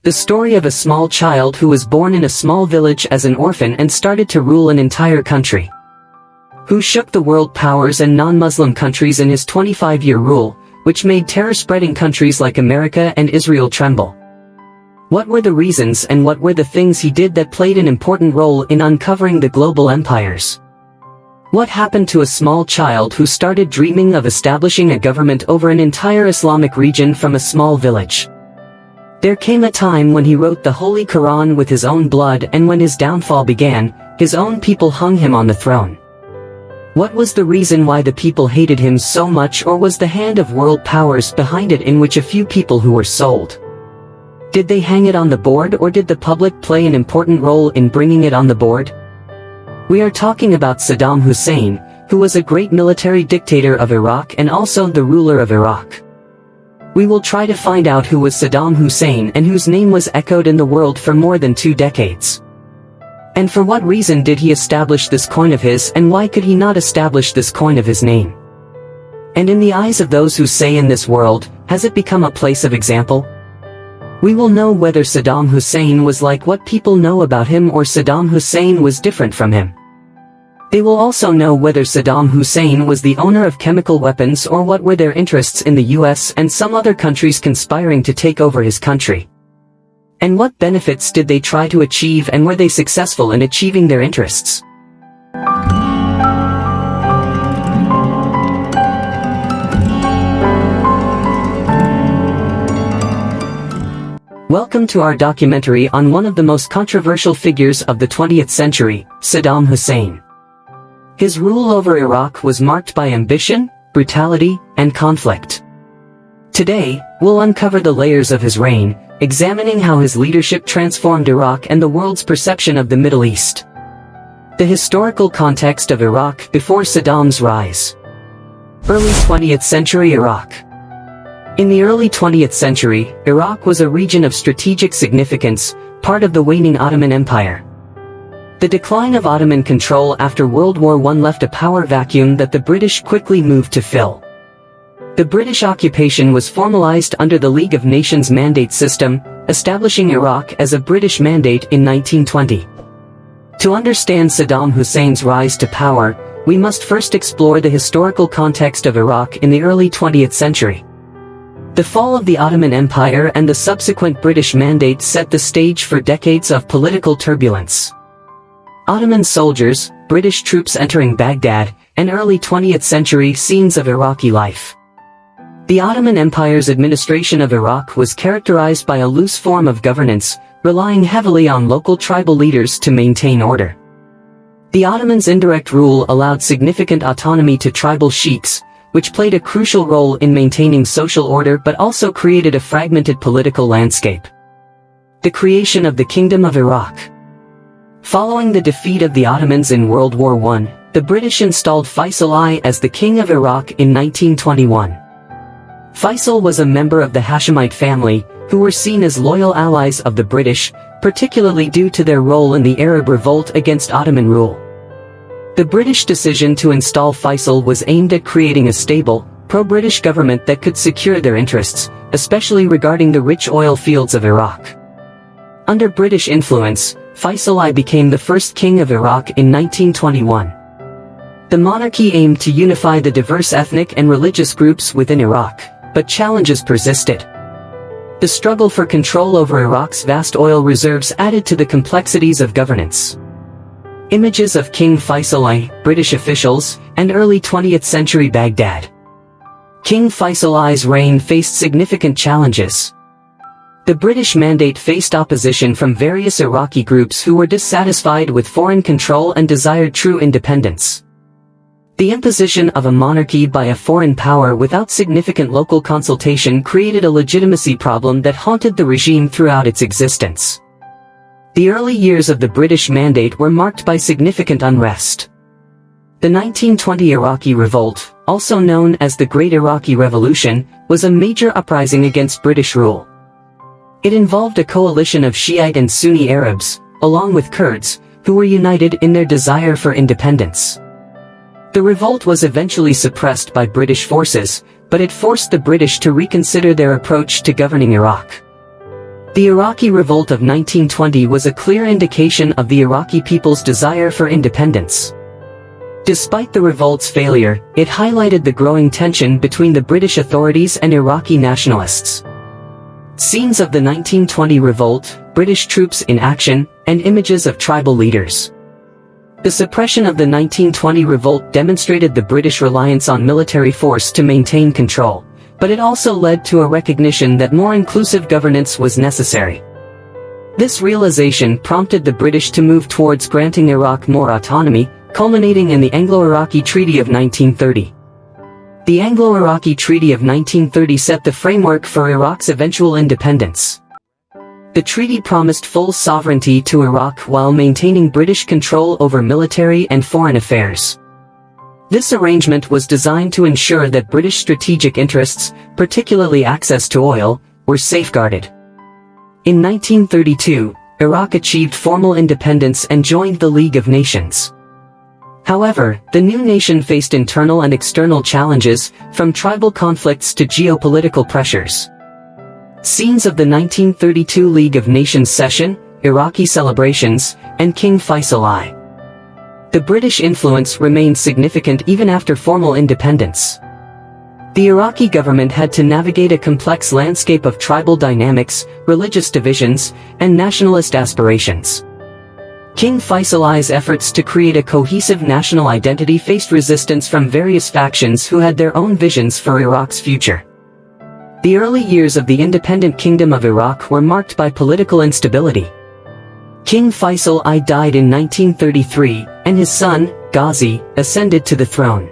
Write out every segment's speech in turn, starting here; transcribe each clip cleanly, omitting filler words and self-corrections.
The story of a small child who was born in a small village as an orphan and started to rule an entire country. Who shook the world powers and non-Muslim countries in his 25-year rule, which made terror-spreading countries like America and Israel tremble. What were the reasons and what were the things he did that played an important role in uncovering the global empires? What happened to a small child who started dreaming of establishing a government over an entire Islamic region from a small village? There came a time when he wrote the Holy Quran with his own blood, and when his downfall began, his own people hung him on the throne. What was the reason why the people hated him so much, or was the hand of world powers behind it in which a few people who were sold? Did they hang it on the board, or did the public play an important role in bringing it on the board? We are talking about Saddam Hussein, who was a great military dictator of Iraq and also the ruler of Iraq. We will try to find out who was Saddam Hussein and whose name was echoed in the world for more than 2 decades. And for what reason did he establish this coin of his, and why could he not establish this coin of his name? And in the eyes of those who say in this world, has it become a place of example? We will know whether Saddam Hussein was like what people know about him, or Saddam Hussein was different from him. They will also know whether Saddam Hussein was the owner of chemical weapons, or what were their interests in the US and some other countries conspiring to take over his country. And what benefits did they try to achieve, and were they successful in achieving their interests? Welcome to our documentary on one of the most controversial figures of the 20th century, Saddam Hussein. His rule over Iraq was marked by ambition, brutality, and conflict. Today, we'll uncover the layers of his reign, examining how his leadership transformed Iraq and the world's perception of the Middle East. The historical context of Iraq before Saddam's rise. Early 20th century Iraq. In the early 20th century, Iraq was a region of strategic significance, part of the waning Ottoman Empire. The decline of Ottoman control after World War I left a power vacuum that the British quickly moved to fill. The British occupation was formalized under the League of Nations mandate system, establishing Iraq as a British mandate in 1920. To understand Saddam Hussein's rise to power, we must first explore the historical context of Iraq in the early 20th century. The fall of the Ottoman Empire and the subsequent British mandate set the stage for decades of political turbulence. Ottoman soldiers, British troops entering Baghdad, and early 20th century scenes of Iraqi life. The Ottoman Empire's administration of Iraq was characterized by a loose form of governance, relying heavily on local tribal leaders to maintain order. The Ottomans' indirect rule allowed significant autonomy to tribal sheikhs, which played a crucial role in maintaining social order but also created a fragmented political landscape. The creation of the Kingdom of Iraq. Following the defeat of the Ottomans in World War I, the British installed Faisal I as the King of Iraq in 1921. Faisal was a member of the Hashemite family, who were seen as loyal allies of the British, particularly due to their role in the Arab revolt against Ottoman rule. The British decision to install Faisal was aimed at creating a stable, pro-British government that could secure their interests, especially regarding the rich oil fields of Iraq. Under British influence, Faisal I became the first king of Iraq in 1921. The monarchy aimed to unify the diverse ethnic and religious groups within Iraq, but challenges persisted. The struggle for control over Iraq's vast oil reserves added to the complexities of governance. Images of King Faisal I, British officials, and early 20th century Baghdad. King Faisal I's reign faced significant challenges. The British mandate faced opposition from various Iraqi groups who were dissatisfied with foreign control and desired true independence. The imposition of a monarchy by a foreign power without significant local consultation created a legitimacy problem that haunted the regime throughout its existence. The early years of the British mandate were marked by significant unrest. The 1920 Iraqi Revolt, also known as the Great Iraqi Revolution, was a major uprising against British rule. It involved a coalition of Shiite and Sunni Arabs, along with Kurds, who were united in their desire for independence. The revolt was eventually suppressed by British forces, but it forced the British to reconsider their approach to governing Iraq. The Iraqi Revolt of 1920 was a clear indication of the Iraqi people's desire for independence. Despite the revolt's failure, it highlighted the growing tension between the British authorities and Iraqi nationalists. Scenes of the 1920 revolt, British troops in action, and images of tribal leaders. The suppression of the 1920 revolt demonstrated the British reliance on military force to maintain control, but it also led to a recognition that more inclusive governance was necessary. This realization prompted the British to move towards granting Iraq more autonomy, culminating in the Anglo-Iraqi Treaty of 1930. The Anglo-Iraqi Treaty of 1930 set the framework for Iraq's eventual independence. The treaty promised full sovereignty to Iraq while maintaining British control over military and foreign affairs. This arrangement was designed to ensure that British strategic interests, particularly access to oil, were safeguarded. In 1932, Iraq achieved formal independence and joined the League of Nations. However, the new nation faced internal and external challenges, from tribal conflicts to geopolitical pressures. Scenes of the 1932 League of Nations session, Iraqi celebrations, and King Faisal I. The British influence remained significant even after formal independence. The Iraqi government had to navigate a complex landscape of tribal dynamics, religious divisions, and nationalist aspirations. King Faisal I's efforts to create a cohesive national identity faced resistance from various factions who had their own visions for Iraq's future. The early years of the independent Kingdom of Iraq were marked by political instability. King Faisal I died in 1933, and his son, Ghazi, ascended to the throne.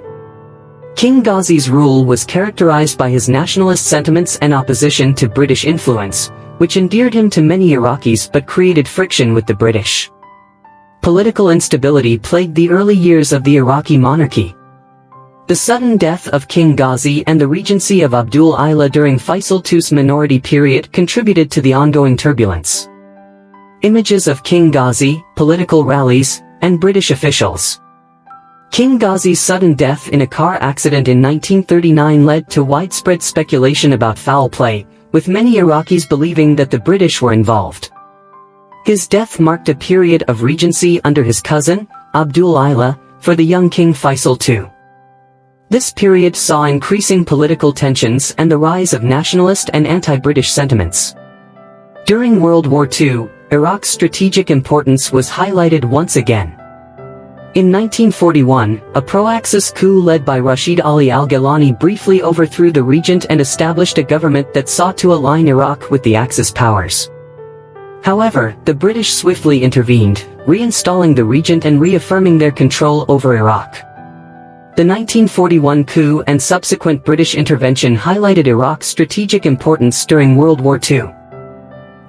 King Ghazi's rule was characterized by his nationalist sentiments and opposition to British influence, which endeared him to many Iraqis but created friction with the British. Political instability plagued the early years of the Iraqi monarchy. The sudden death of King Ghazi and the regency of Abdul Ila during Faisal II's minority period contributed to the ongoing turbulence. Images of King Ghazi, political rallies, and British officials. King Ghazi's sudden death in a car accident in 1939 led to widespread speculation about foul play, with many Iraqis believing that the British were involved. His death marked a period of regency under his cousin, Abdul Ila, for the young King Faisal II. This period saw increasing political tensions and the rise of nationalist and anti-British sentiments. During World War II, Iraq's strategic importance was highlighted once again. In 1941, a pro-Axis coup led by Rashid Ali al-Gilani briefly overthrew the regent and established a government that sought to align Iraq with the Axis powers. However, the British swiftly intervened, reinstalling the regent and reaffirming their control over Iraq. The 1941 coup and subsequent British intervention highlighted Iraq's strategic importance during World War II.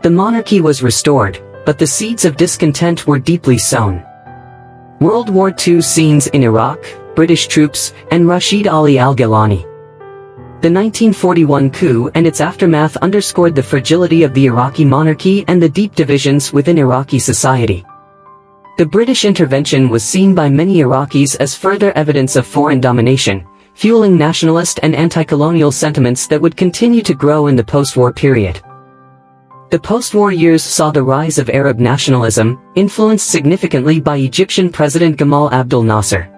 The monarchy was restored, but the seeds of discontent were deeply sown. World War II scenes in Iraq, British troops, and Rashid Ali al-Gilani. The 1941 coup and its aftermath underscored the fragility of the Iraqi monarchy and the deep divisions within Iraqi society. The British intervention was seen by many Iraqis as further evidence of foreign domination, fueling nationalist and anti-colonial sentiments that would continue to grow in the post-war period. The post-war years saw the rise of Arab nationalism, influenced significantly by Egyptian President Gamal Abdel Nasser.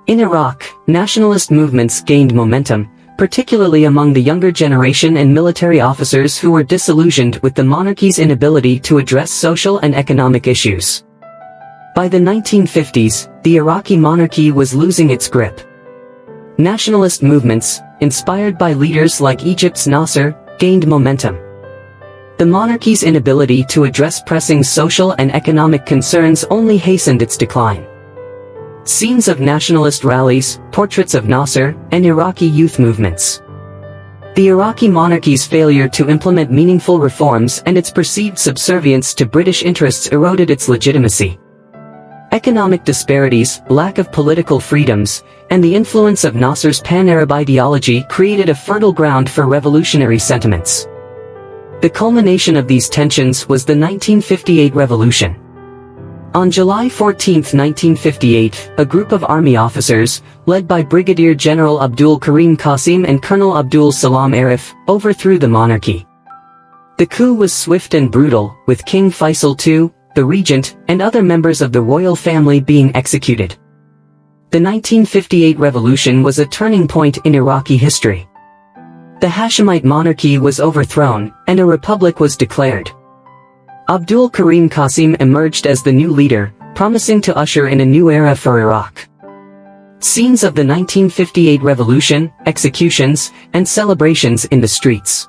In Iraq, nationalist movements gained momentum, particularly among the younger generation and military officers who were disillusioned with the monarchy's inability to address social and economic issues. By the 1950s, the Iraqi monarchy was losing its grip. Nationalist movements, inspired by leaders like Egypt's Nasser, gained momentum. The monarchy's inability to address pressing social and economic concerns only hastened its decline. Scenes of nationalist rallies, portraits of Nasser, and Iraqi youth movements. The Iraqi monarchy's failure to implement meaningful reforms and its perceived subservience to British interests eroded its legitimacy. Economic disparities, lack of political freedoms, and the influence of Nasser's pan-Arab ideology created a fertile ground for revolutionary sentiments. The culmination of these tensions was the 1958 revolution. On July 14, 1958, a group of army officers, led by Brigadier General Abdul Karim Qasim and Colonel Abdul Salam Arif, overthrew the monarchy. The coup was swift and brutal, with King Faisal II, the regent, and other members of the royal family being executed. The 1958 revolution was a turning point in Iraqi history. The Hashemite monarchy was overthrown, and a republic was declared. Abdul Karim Qasim emerged as the new leader, promising to usher in a new era for Iraq. Scenes of the 1958 revolution, executions, and celebrations in the streets.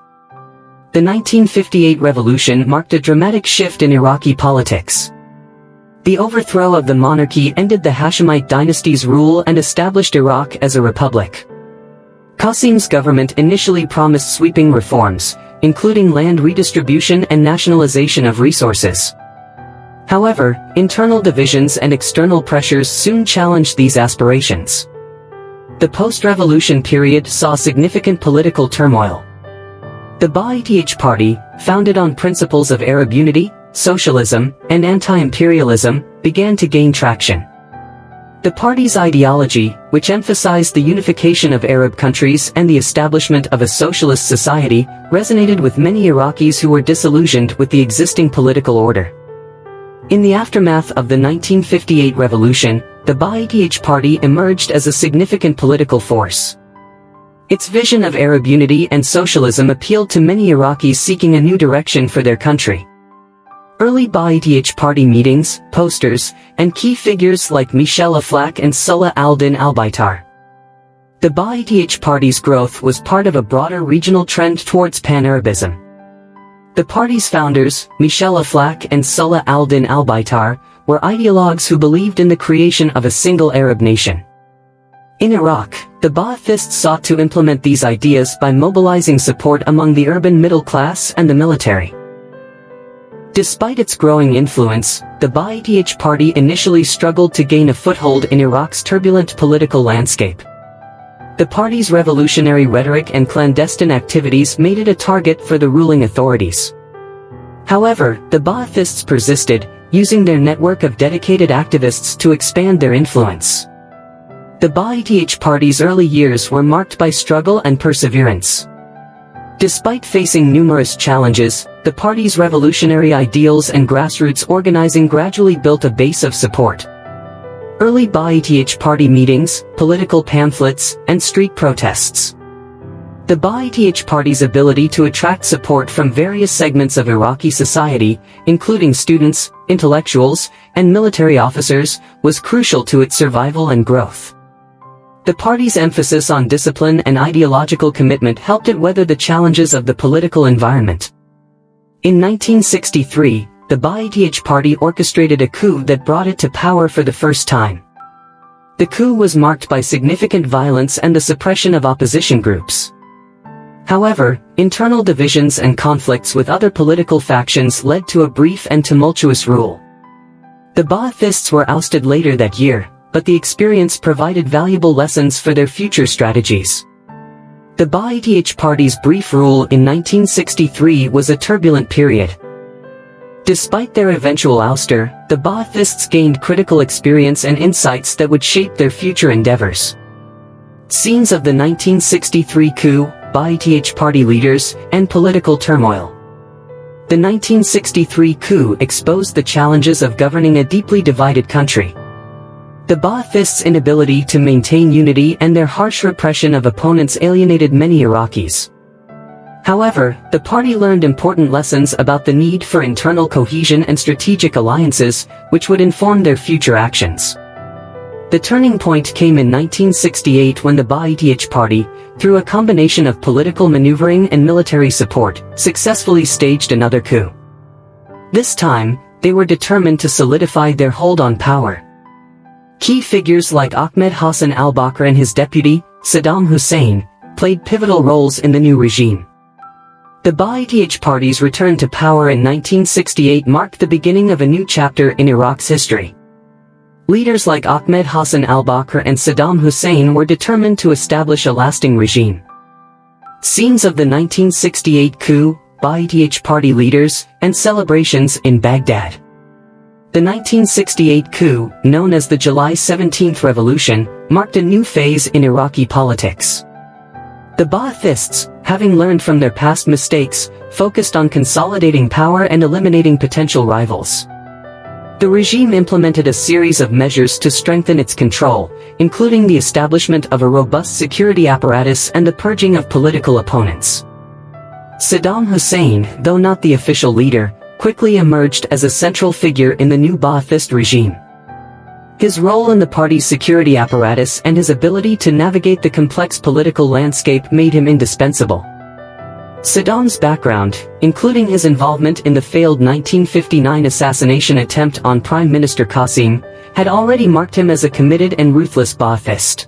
The 1958 revolution marked a dramatic shift in Iraqi politics. The overthrow of the monarchy ended the Hashemite dynasty's rule and established Iraq as a republic. Qasim's government initially promised sweeping reforms, including land redistribution and nationalization of resources. However, internal divisions and external pressures soon challenged these aspirations. The post-revolution period saw significant political turmoil. The Ba'ath Party, founded on principles of Arab unity, socialism, and anti-imperialism, began to gain traction. The party's ideology, which emphasized the unification of Arab countries and the establishment of a socialist society, resonated with many Iraqis who were disillusioned with the existing political order. In the aftermath of the 1958 revolution, the Ba'ath Party emerged as a significant political force. Its vision of Arab unity and socialism appealed to many Iraqis seeking a new direction for their country. Early Ba'ath Party meetings, posters, and key figures like Michel Aflaq and Salah al-Din al-Baitar. The Ba'ath Party's growth was part of a broader regional trend towards Pan-Arabism. The party's founders, Michel Aflaq and Salah al-Din al-Baitar, were ideologues who believed in the creation of a single Arab nation. In Iraq, the Ba'athists sought to implement these ideas by mobilizing support among the urban middle class and the military. Despite its growing influence, the Ba'ath Party initially struggled to gain a foothold in Iraq's turbulent political landscape. The party's revolutionary rhetoric and clandestine activities made it a target for the ruling authorities. However, the Ba'athists persisted, using their network of dedicated activists to expand their influence. The Ba'ath Party's early years were marked by struggle and perseverance. Despite facing numerous challenges, the party's revolutionary ideals and grassroots organizing gradually built a base of support. Early Ba'ath Party meetings, political pamphlets, and street protests. The Ba'ath Party's ability to attract support from various segments of Iraqi society, including students, intellectuals, and military officers, was crucial to its survival and growth. The party's emphasis on discipline and ideological commitment helped it weather the challenges of the political environment. In 1963, the Ba'ath Party orchestrated a coup that brought it to power for the first time. The coup was marked by significant violence and the suppression of opposition groups. However, internal divisions and conflicts with other political factions led to a brief and tumultuous rule. The Ba'athists were ousted later that year, but the experience provided valuable lessons for their future strategies. The Ba'ath Party's brief rule in 1963 was a turbulent period. Despite their eventual ouster, the Ba'athists gained critical experience and insights that would shape their future endeavors. Scenes of the 1963 coup, Ba'ath Party leaders, and political turmoil. The 1963 coup exposed the challenges of governing a deeply divided country. The Ba'athists' inability to maintain unity and their harsh repression of opponents alienated many Iraqis. However, the party learned important lessons about the need for internal cohesion and strategic alliances, which would inform their future actions. The turning point came in 1968 when the Ba'ath Party, through a combination of political maneuvering and military support, successfully staged another coup. This time, they were determined to solidify their hold on power. Key figures like Ahmed Hassan al-Bakr and his deputy, Saddam Hussein, played pivotal roles in the new regime. The Ba'ath Party's return to power in 1968 marked the beginning of a new chapter in Iraq's history. Leaders like Ahmed Hassan al-Bakr and Saddam Hussein were determined to establish a lasting regime. Scenes of the 1968 coup, Ba'ath Party leaders, and celebrations in Baghdad. The 1968 coup, known as the July 17th Revolution, marked a new phase in Iraqi politics. The Ba'athists, having learned from their past mistakes, focused on consolidating power and eliminating potential rivals. The regime implemented a series of measures to strengthen its control, including the establishment of a robust security apparatus and the purging of political opponents. Saddam Hussein, though not the official leader, quickly emerged as a central figure in the new Ba'athist regime. His role in the party's security apparatus and his ability to navigate the complex political landscape made him indispensable. Saddam's background, including his involvement in the failed 1959 assassination attempt on Prime Minister Qasim, had already marked him as a committed and ruthless Ba'athist.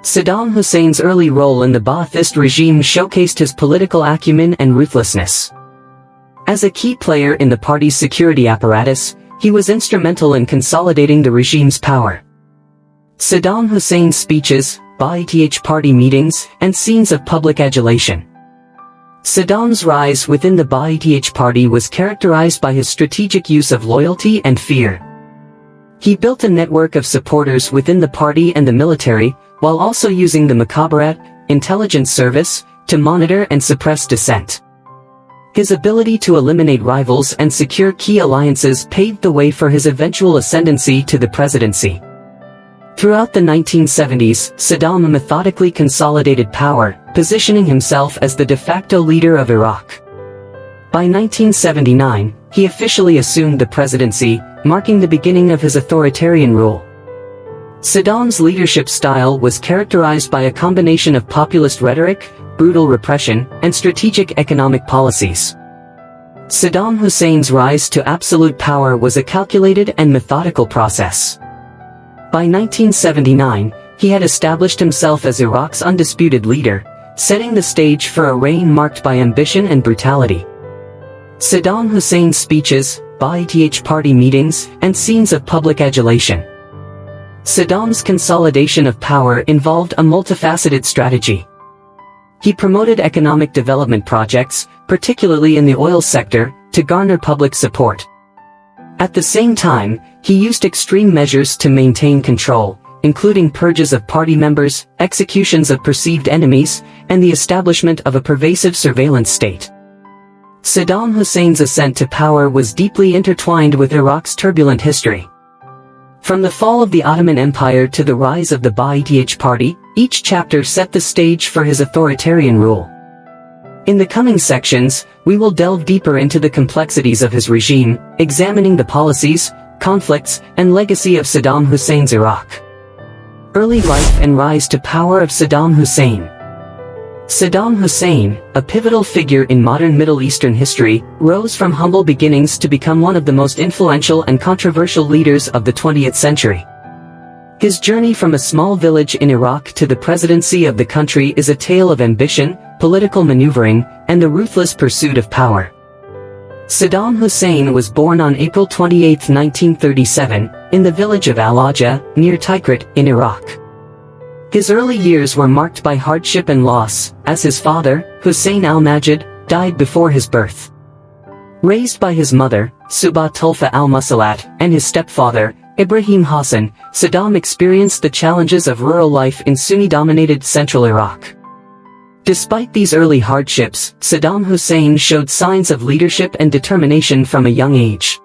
Saddam Hussein's early role in the Ba'athist regime showcased his political acumen and ruthlessness. As a key player in the party's security apparatus, he was instrumental in consolidating the regime's power. Saddam Hussein's speeches, Ba'ath party meetings, and scenes of public adulation. Saddam's rise within the Ba'ath party was characterized by his strategic use of loyalty and fear. He built a network of supporters within the party and the military, while also using the Mukhabarat, intelligence service, to monitor and suppress dissent. His ability to eliminate rivals and secure key alliances paved the way for his eventual ascendancy to the presidency. Throughout the 1970s, Saddam methodically consolidated power, positioning himself as the de facto leader of Iraq. By 1979, he officially assumed the presidency, marking the beginning of his authoritarian rule. Saddam's leadership style was characterized by a combination of populist rhetoric, brutal repression, and strategic economic policies. Saddam Hussein's rise to absolute power was a calculated and methodical process. By 1979, he had established himself as Iraq's undisputed leader, setting the stage for a reign marked by ambition and brutality. Saddam Hussein's speeches, Ba'ath party meetings, and scenes of public adulation. Saddam's consolidation of power involved a multifaceted strategy. He promoted economic development projects, particularly in the oil sector, to garner public support. At the same time, he used extreme measures to maintain control, including purges of party members, executions of perceived enemies, and the establishment of a pervasive surveillance state. Saddam Hussein's ascent to power was deeply intertwined with Iraq's turbulent history. From the fall of the Ottoman Empire to the rise of the Ba'ath party, each chapter set the stage for his authoritarian rule. In the coming sections, we will delve deeper into the complexities of his regime, examining the policies, conflicts, and legacy of Saddam Hussein's Iraq. Early life and rise to power of Saddam Hussein. Saddam Hussein, a pivotal figure in modern Middle Eastern history, rose from humble beginnings to become one of the most influential and controversial leaders of the 20th century. His journey from a small village in Iraq to the presidency of the country is a tale of ambition, political maneuvering, and the ruthless pursuit of power. Saddam Hussein was born on April 28, 1937, in the village of Al-Ajah, near Tikrit, in Iraq. His early years were marked by hardship and loss, as his father, Hussein al-Majid, died before his birth. Raised by his mother, Subha Tulfa al-Musalat, and his stepfather, Ibrahim Hassan, Saddam experienced the challenges of rural life in Sunni-dominated central Iraq. Despite these early hardships, Saddam Hussein showed signs of leadership and determination from a young age.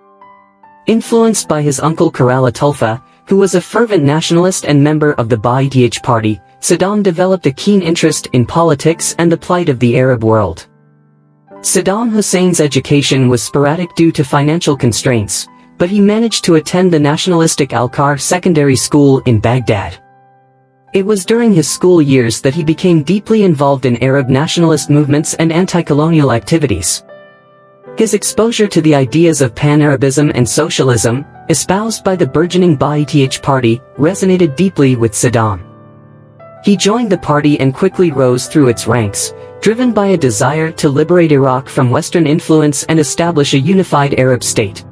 Influenced by his uncle Karala Tulfa, who was a fervent nationalist and member of the Ba'ath party, Saddam developed a keen interest in politics and the plight of the Arab world. Saddam Hussein's education was sporadic due to financial constraints, but he managed to attend the nationalistic Al-Kar Secondary School in Baghdad. It was during his school years that he became deeply involved in Arab nationalist movements and anti-colonial activities. His exposure to the ideas of pan-Arabism and socialism, espoused by the burgeoning Ba'ath party, resonated deeply with Saddam. He joined the party and quickly rose through its ranks, driven by a desire to liberate Iraq from Western influence and establish a unified Arab state.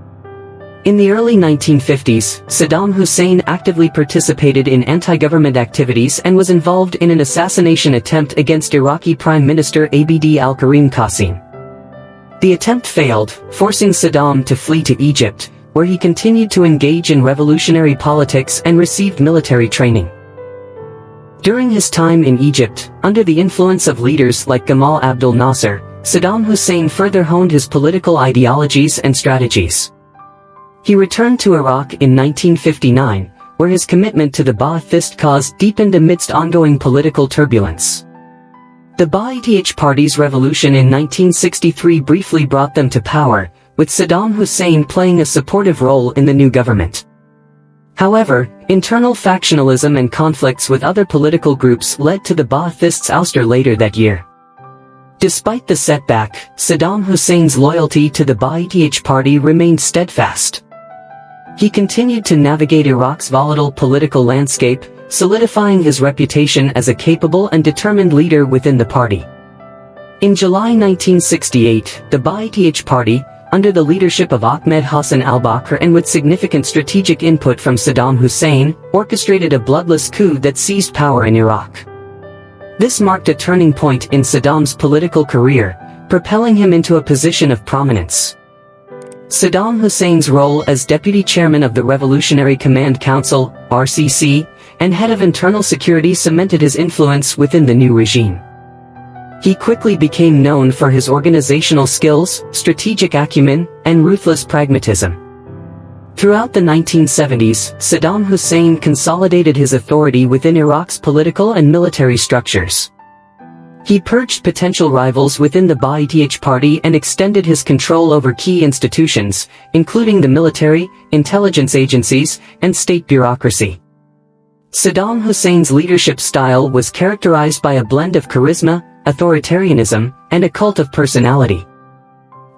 In the early 1950s, Saddam Hussein actively participated in anti-government activities and was involved in an assassination attempt against Iraqi Prime Minister Abd al-Karim Qasim. The attempt failed, forcing Saddam to flee to Egypt, where he continued to engage in revolutionary politics and received military training. During his time in Egypt, under the influence of leaders like Gamal Abdel Nasser, Saddam Hussein further honed his political ideologies and strategies. He returned to Iraq in 1959, where his commitment to the Ba'athist cause deepened amidst ongoing political turbulence. The Ba'ath Party's revolution in 1963 briefly brought them to power, with Saddam Hussein playing a supportive role in the new government. However, internal factionalism and conflicts with other political groups led to the Ba'athists' ouster later that year. Despite the setback, Saddam Hussein's loyalty to the Ba'ath Party remained steadfast. He continued to navigate Iraq's volatile political landscape, solidifying his reputation as a capable and determined leader within the party. In July 1968, the Ba'ath Party, under the leadership of Ahmed Hassan al-Bakr and with significant strategic input from Saddam Hussein, orchestrated a bloodless coup that seized power in Iraq. This marked a turning point in Saddam's political career, propelling him into a position of prominence. Saddam Hussein's role as deputy chairman of the Revolutionary Command Council, RCC, and head of internal security cemented his influence within the new regime. He quickly became known for his organizational skills, strategic acumen, and ruthless pragmatism. Throughout the 1970s, Saddam Hussein consolidated his authority within Iraq's political and military structures. He purged potential rivals within the Ba'ath Party and extended his control over key institutions, including the military, intelligence agencies, and state bureaucracy. Saddam Hussein's leadership style was characterized by a blend of charisma, authoritarianism, and a cult of personality.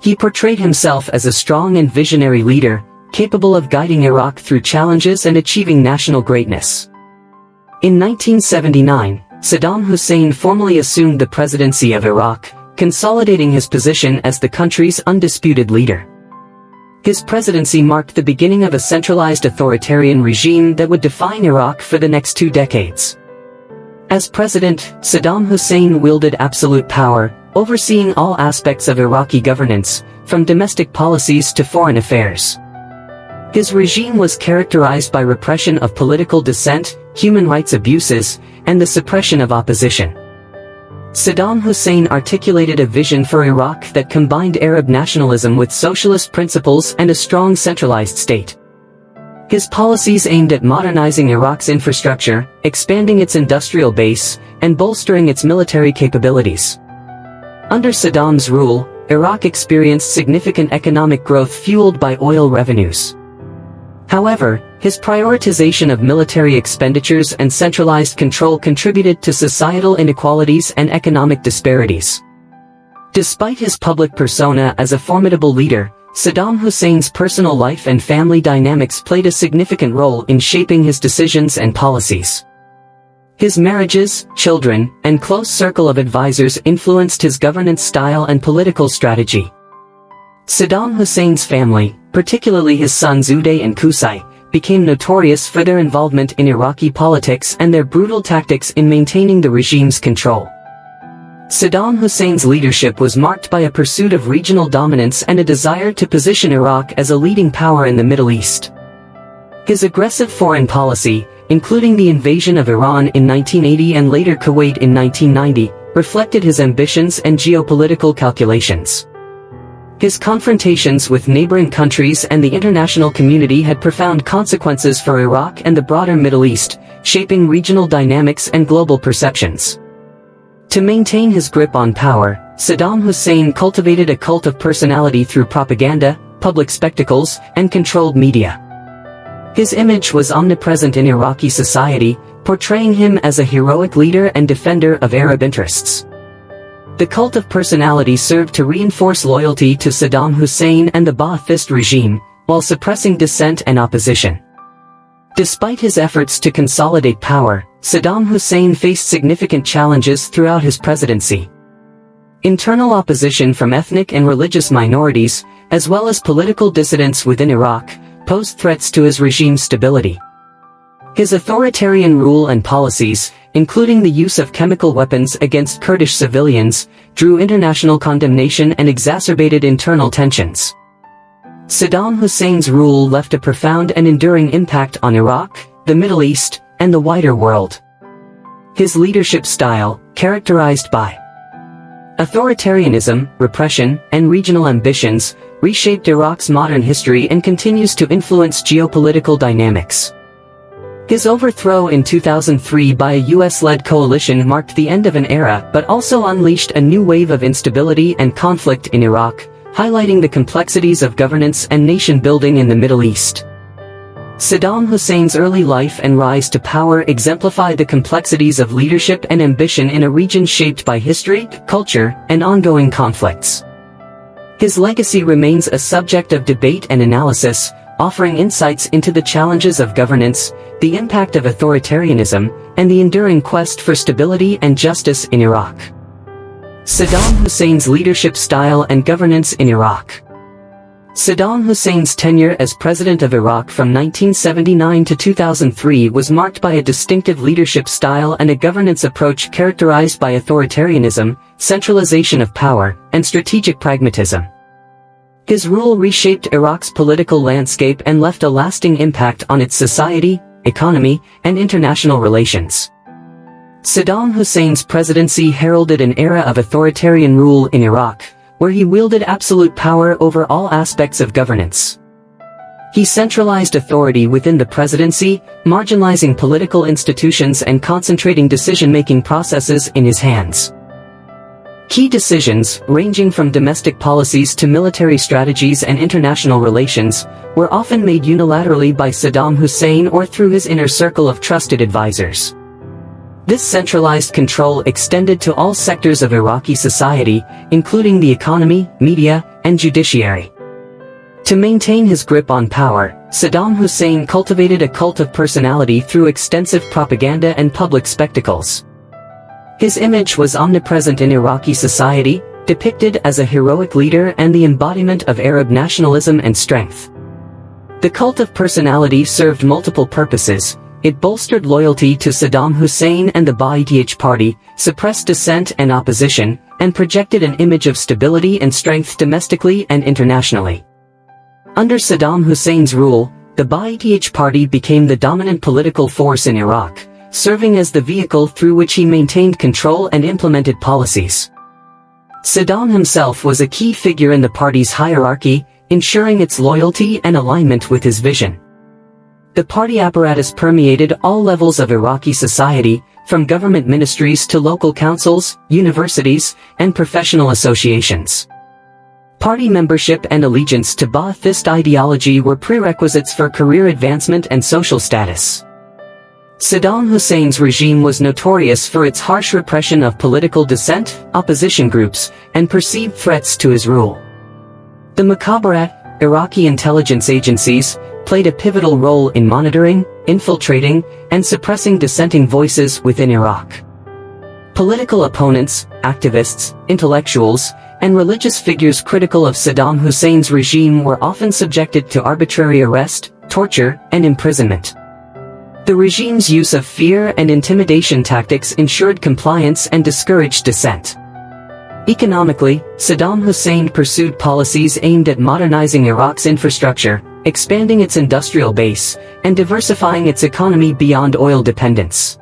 He portrayed himself as a strong and visionary leader, capable of guiding Iraq through challenges and achieving national greatness. In 1979, Saddam Hussein formally assumed the presidency of Iraq, consolidating his position as the country's undisputed leader. His presidency marked the beginning of a centralized authoritarian regime that would define Iraq for the next 2 decades. As president, Saddam Hussein wielded absolute power, overseeing all aspects of Iraqi governance, from domestic policies to foreign affairs. His regime was characterized by repression of political dissent, human rights abuses, and the suppression of opposition. Saddam Hussein articulated a vision for Iraq that combined Arab nationalism with socialist principles and a strong centralized state. His policies aimed at modernizing Iraq's infrastructure, expanding its industrial base, and bolstering its military capabilities. Under Saddam's rule, Iraq experienced significant economic growth fueled by oil revenues. However, his prioritization of military expenditures and centralized control contributed to societal inequalities and economic disparities. Despite his public persona as a formidable leader, Saddam Hussein's personal life and family dynamics played a significant role in shaping his decisions and policies. His marriages, children, and close circle of advisors influenced his governance style and political strategy. Saddam Hussein's family, particularly his sons Uday and Qusay, became notorious for their involvement in Iraqi politics and their brutal tactics in maintaining the regime's control. Saddam Hussein's leadership was marked by a pursuit of regional dominance and a desire to position Iraq as a leading power in the Middle East. His aggressive foreign policy, including the invasion of Iran in 1980 and later Kuwait in 1990, reflected his ambitions and geopolitical calculations. His confrontations with neighboring countries and the international community had profound consequences for Iraq and the broader Middle East, shaping regional dynamics and global perceptions. To maintain his grip on power, Saddam Hussein cultivated a cult of personality through propaganda, public spectacles, and controlled media. His image was omnipresent in Iraqi society, portraying him as a heroic leader and defender of Arab interests. The cult of personality served to reinforce loyalty to Saddam Hussein and the Ba'athist regime, while suppressing dissent and opposition. Despite his efforts to consolidate power, Saddam Hussein faced significant challenges throughout his presidency. Internal opposition from ethnic and religious minorities, as well as political dissidents within Iraq, posed threats to his regime's stability. His authoritarian rule and policies, including the use of chemical weapons against Kurdish civilians, drew international condemnation and exacerbated internal tensions. Saddam Hussein's rule left a profound and enduring impact on Iraq, the Middle East, and the wider world. His leadership style, characterized by authoritarianism, repression, and regional ambitions, reshaped Iraq's modern history and continues to influence geopolitical dynamics. His overthrow in 2003 by a US-led coalition marked the end of an era but also unleashed a new wave of instability and conflict in Iraq, highlighting the complexities of governance and nation-building in the Middle East. Saddam Hussein's early life and rise to power exemplify the complexities of leadership and ambition in a region shaped by history, culture, and ongoing conflicts. His legacy remains a subject of debate and analysis, offering insights into the challenges of governance, the impact of authoritarianism, and the enduring quest for stability and justice in Iraq. Saddam Hussein's leadership style and governance in Iraq. Saddam Hussein's tenure as president of Iraq from 1979 to 2003 was marked by a distinctive leadership style and a governance approach characterized by authoritarianism, centralization of power, and strategic pragmatism. His rule reshaped Iraq's political landscape and left a lasting impact on its society, economy, and international relations. Saddam Hussein's presidency heralded an era of authoritarian rule in Iraq, where he wielded absolute power over all aspects of governance. He centralized authority within the presidency, marginalizing political institutions and concentrating decision-making processes in his hands. Key decisions, ranging from domestic policies to military strategies and international relations, were often made unilaterally by Saddam Hussein or through his inner circle of trusted advisors. This centralized control extended to all sectors of Iraqi society, including the economy, media, and judiciary. To maintain his grip on power, Saddam Hussein cultivated a cult of personality through extensive propaganda and public spectacles. His image was omnipresent in Iraqi society, depicted as a heroic leader and the embodiment of Arab nationalism and strength. The cult of personality served multiple purposes. It bolstered loyalty to Saddam Hussein and the Ba'ath Party, suppressed dissent and opposition, and projected an image of stability and strength domestically and internationally. Under Saddam Hussein's rule, the Ba'ath Party became the dominant political force in Iraq, serving as the vehicle through which he maintained control and implemented policies. Saddam himself was a key figure in the party's hierarchy, ensuring its loyalty and alignment with his vision. The party apparatus permeated all levels of Iraqi society, from government ministries to local councils, universities, and professional associations. Party membership and allegiance to Ba'athist ideology were prerequisites for career advancement and social status. Saddam Hussein's regime was notorious for its harsh repression of political dissent, opposition groups, and perceived threats to his rule. The Mukhabarat, Iraqi intelligence agencies, played a pivotal role in monitoring, infiltrating, and suppressing dissenting voices within Iraq. Political opponents, activists, intellectuals, and religious figures critical of Saddam Hussein's regime were often subjected to arbitrary arrest, torture, and imprisonment. The regime's use of fear and intimidation tactics ensured compliance and discouraged dissent. Economically, Saddam Hussein pursued policies aimed at modernizing Iraq's infrastructure, expanding its industrial base, and diversifying its economy beyond oil dependence.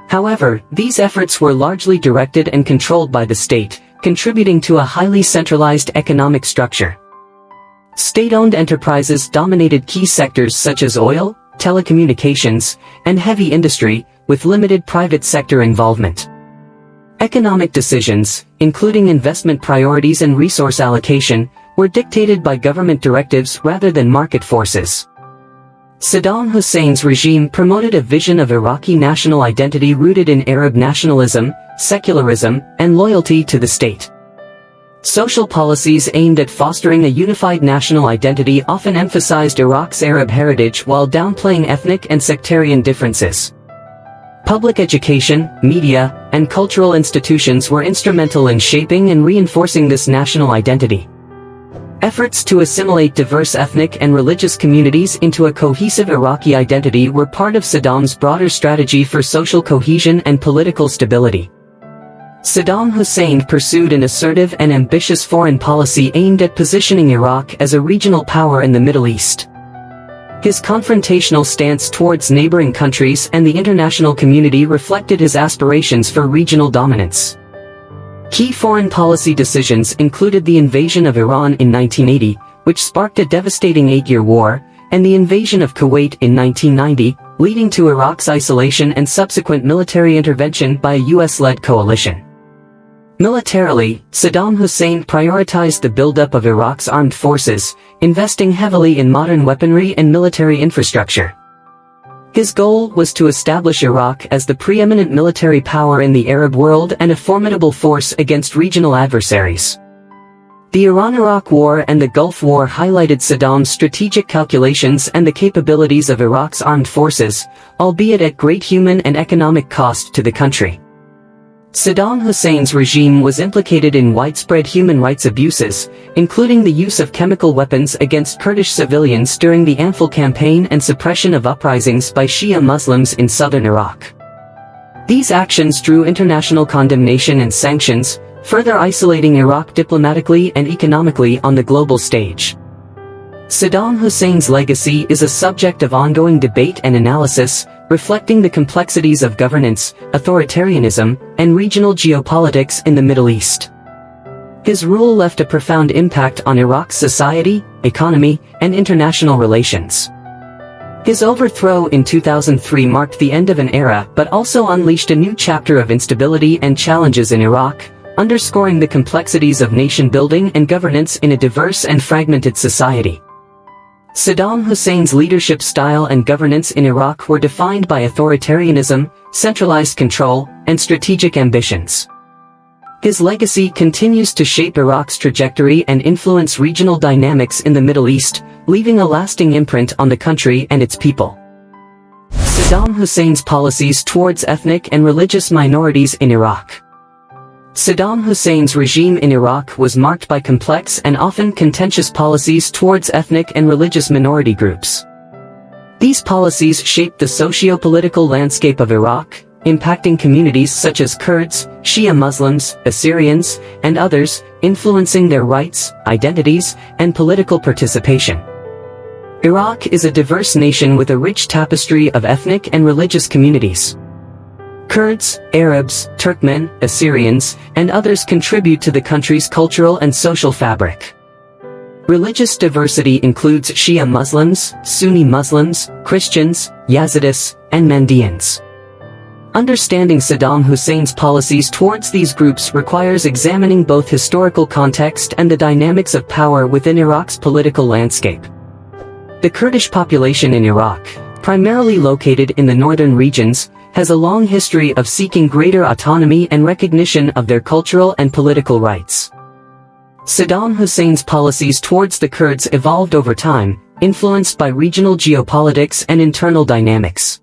However, these efforts were largely directed and controlled by the state, contributing to a highly centralized economic structure. State-owned enterprises dominated key sectors such as oil, telecommunications, and heavy industry, with limited private sector involvement. Economic decisions, including investment priorities and resource allocation, were dictated by government directives rather than market forces. Saddam Hussein's regime promoted a vision of Iraqi national identity rooted in Arab nationalism, secularism, and loyalty to the state. Social policies aimed at fostering a unified national identity often emphasized Iraq's Arab heritage while downplaying ethnic and sectarian differences. Public education, media, and cultural institutions were instrumental in shaping and reinforcing this national identity. Efforts to assimilate diverse ethnic and religious communities into a cohesive Iraqi identity were part of Saddam's broader strategy for social cohesion and political stability. Saddam Hussein pursued an assertive and ambitious foreign policy aimed at positioning Iraq as a regional power in the Middle East. His confrontational stance towards neighboring countries and the international community reflected his aspirations for regional dominance. Key foreign policy decisions included the invasion of Iran in 1980, which sparked a devastating 8-year war, and the invasion of Kuwait in 1990, leading to Iraq's isolation and subsequent military intervention by a US-led coalition. Militarily, Saddam Hussein prioritized the buildup of Iraq's armed forces, investing heavily in modern weaponry and military infrastructure. His goal was to establish Iraq as the preeminent military power in the Arab world and a formidable force against regional adversaries. The Iran-Iraq War and the Gulf War highlighted Saddam's strategic calculations and the capabilities of Iraq's armed forces, albeit at great human and economic cost to the country. Saddam Hussein's regime was implicated in widespread human rights abuses, including the use of chemical weapons against Kurdish civilians during the Anfal campaign and suppression of uprisings by Shia Muslims in southern Iraq. These actions drew international condemnation and sanctions, further isolating Iraq diplomatically and economically on the global stage. Saddam Hussein's legacy is a subject of ongoing debate and analysis, reflecting the complexities of governance, authoritarianism, and regional geopolitics in the Middle East. His rule left a profound impact on Iraq's society, economy, and international relations. His overthrow in 2003 marked the end of an era but also unleashed a new chapter of instability and challenges in Iraq, underscoring the complexities of nation-building and governance in a diverse and fragmented society. Saddam Hussein's leadership style and governance in Iraq were defined by authoritarianism, centralized control, and strategic ambitions. His legacy continues to shape Iraq's trajectory and influence regional dynamics in the Middle East, leaving a lasting imprint on the country and its people. Saddam Hussein's policies towards ethnic and religious minorities in Iraq. Saddam Hussein's regime in Iraq was marked by complex and often contentious policies towards ethnic and religious minority groups. These policies shaped the socio-political landscape of Iraq, impacting communities such as Kurds, Shia Muslims, Assyrians, and others, influencing their rights, identities, and political participation. Iraq is a diverse nation with a rich tapestry of ethnic and religious communities. Kurds, Arabs, Turkmen, Assyrians, and others contribute to the country's cultural and social fabric. Religious diversity includes Shia Muslims, Sunni Muslims, Christians, Yazidis, and Mandaeans. Understanding Saddam Hussein's policies towards these groups requires examining both historical context and the dynamics of power within Iraq's political landscape. The Kurdish population in Iraq, primarily located in the northern regions, has a long history of seeking greater autonomy and recognition of their cultural and political rights. Saddam Hussein's policies towards the Kurds evolved over time, influenced by regional geopolitics and internal dynamics.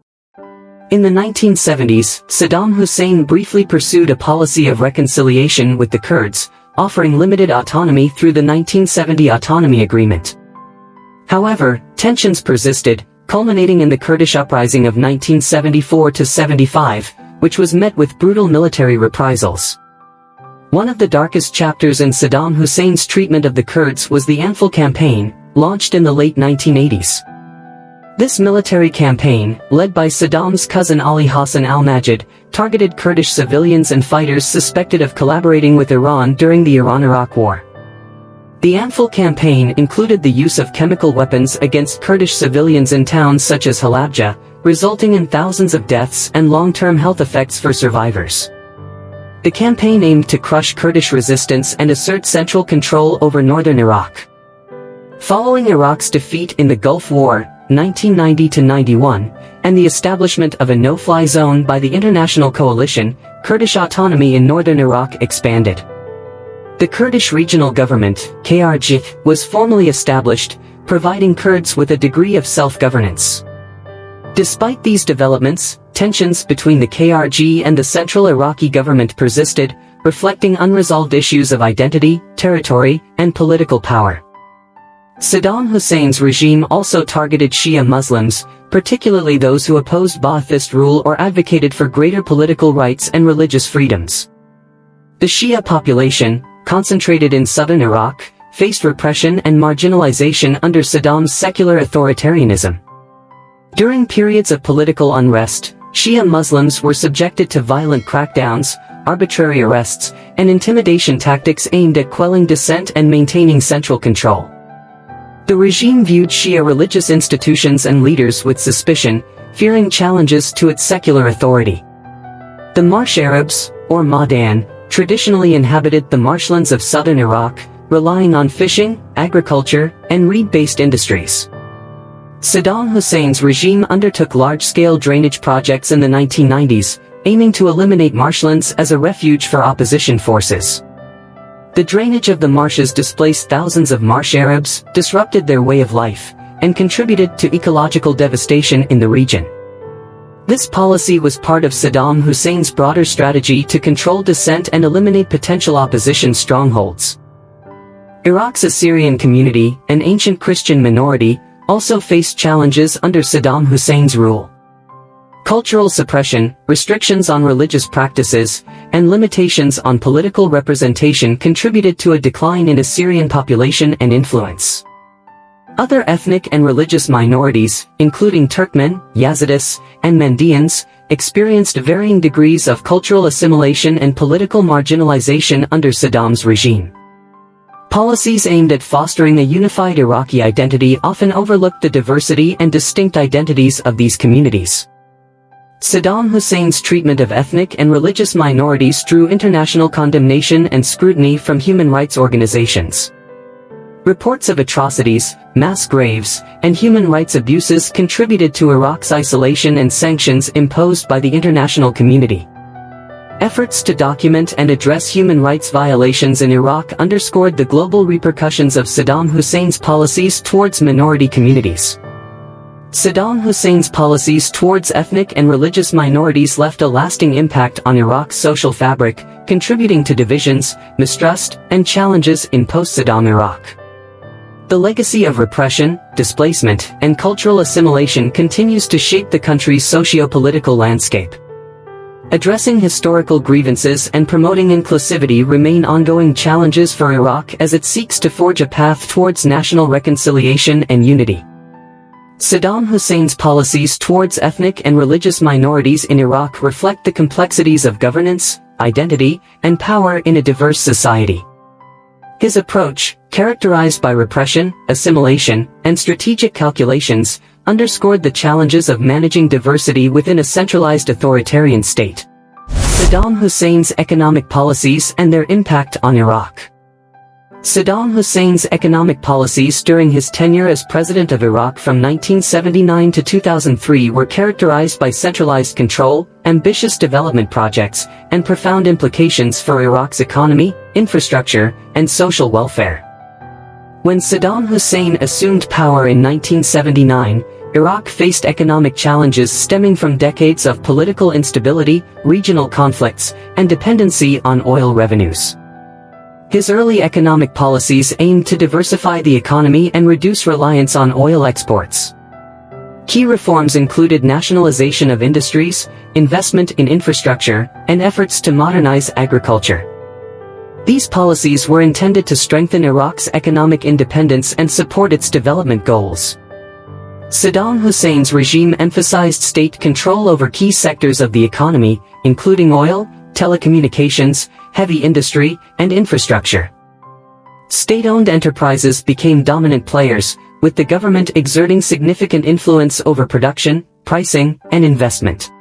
In the 1970s, Saddam Hussein briefly pursued a policy of reconciliation with the Kurds, offering limited autonomy through the 1970 Autonomy Agreement. However, tensions persisted, culminating in the Kurdish uprising of 1974-75, which was met with brutal military reprisals. One of the darkest chapters in Saddam Hussein's treatment of the Kurds was the Anfal campaign, launched in the late 1980s. This military campaign, led by Saddam's cousin Ali Hassan al-Majid, targeted Kurdish civilians and fighters suspected of collaborating with Iran during the Iran-Iraq War. The Anfal campaign included the use of chemical weapons against Kurdish civilians in towns such as Halabja, resulting in thousands of deaths and long-term health effects for survivors. The campaign aimed to crush Kurdish resistance and assert central control over northern Iraq. Following Iraq's defeat in the Gulf War, 1990-91, and the establishment of a no-fly zone by the international coalition, Kurdish autonomy in northern Iraq expanded. The Kurdish Regional Government, KRG, was formally established, providing Kurds with a degree of self-governance. Despite these developments, tensions between the KRG and the central Iraqi government persisted, reflecting unresolved issues of identity, territory, and political power. Saddam Hussein's regime also targeted Shia Muslims, particularly those who opposed Ba'athist rule or advocated for greater political rights and religious freedoms. The Shia population, concentrated in southern Iraq, faced repression and marginalization under Saddam's secular authoritarianism. During periods of political unrest, Shia Muslims were subjected to violent crackdowns, arbitrary arrests, and intimidation tactics aimed at quelling dissent and maintaining central control. The regime viewed Shia religious institutions and leaders with suspicion, fearing challenges to its secular authority. The Marsh Arabs, or Ma'dan, traditionally inhabited the marshlands of southern Iraq, relying on fishing, agriculture, and reed-based industries. Saddam Hussein's regime undertook large-scale drainage projects in the 1990s, aiming to eliminate marshlands as a refuge for opposition forces. The drainage of the marshes displaced thousands of Marsh Arabs, disrupted their way of life, and contributed to ecological devastation in the region. This policy was part of Saddam Hussein's broader strategy to control dissent and eliminate potential opposition strongholds. Iraq's Assyrian community, an ancient Christian minority, also faced challenges under Saddam Hussein's rule. Cultural suppression, restrictions on religious practices, and limitations on political representation contributed to a decline in Assyrian population and influence. Other ethnic and religious minorities, including Turkmen, Yazidis, and Mandaeans, experienced varying degrees of cultural assimilation and political marginalization under Saddam's regime. Policies aimed at fostering a unified Iraqi identity often overlooked the diversity and distinct identities of these communities. Saddam Hussein's treatment of ethnic and religious minorities drew international condemnation and scrutiny from human rights organizations. Reports of atrocities, mass graves, and human rights abuses contributed to Iraq's isolation and sanctions imposed by the international community. Efforts to document and address human rights violations in Iraq underscored the global repercussions of Saddam Hussein's policies towards minority communities. Saddam Hussein's policies towards ethnic and religious minorities left a lasting impact on Iraq's social fabric, contributing to divisions, mistrust, and challenges in post-Saddam Iraq. The legacy of repression, displacement, and cultural assimilation continues to shape the country's socio-political landscape. Addressing historical grievances and promoting inclusivity remain ongoing challenges for Iraq as it seeks to forge a path towards national reconciliation and unity. Saddam Hussein's policies towards ethnic and religious minorities in Iraq reflect the complexities of governance, identity, and power in a diverse society. His approach, characterized by repression, assimilation, and strategic calculations, underscored the challenges of managing diversity within a centralized authoritarian state. Saddam Hussein's economic policies and their impact on Iraq. Saddam Hussein's economic policies during his tenure as president of Iraq from 1979 to 2003 were characterized by centralized control, ambitious development projects, and profound implications for Iraq's economy, infrastructure, and social welfare. When Saddam Hussein assumed power in 1979, Iraq faced economic challenges stemming from decades of political instability, regional conflicts, and dependency on oil revenues. His early economic policies aimed to diversify the economy and reduce reliance on oil exports. Key reforms included nationalization of industries, investment in infrastructure, and efforts to modernize agriculture. These policies were intended to strengthen Iraq's economic independence and support its development goals. Saddam Hussein's regime emphasized state control over key sectors of the economy, including oil, telecommunications, heavy industry, and infrastructure. State-owned enterprises became dominant players, with the government exerting significant influence over production, pricing, and investment.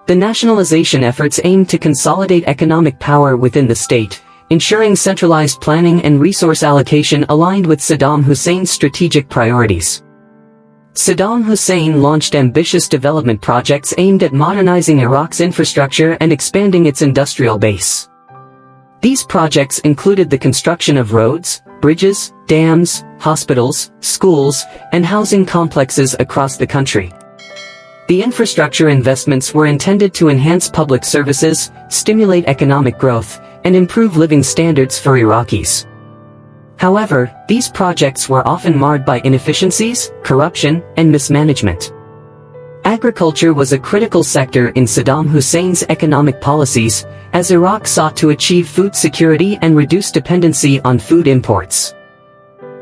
The nationalization efforts aimed to consolidate economic power within the state, ensuring centralized planning and resource allocation aligned with Saddam Hussein's strategic priorities. Saddam Hussein launched ambitious development projects aimed at modernizing Iraq's infrastructure and expanding its industrial base. These projects included the construction of roads, bridges, dams, hospitals, schools, and housing complexes across the country. The infrastructure investments were intended to enhance public services, stimulate economic growth, and improve living standards for Iraqis. However, these projects were often marred by inefficiencies, corruption, and mismanagement. Agriculture was a critical sector in Saddam Hussein's economic policies, as Iraq sought to achieve food security and reduce dependency on food imports.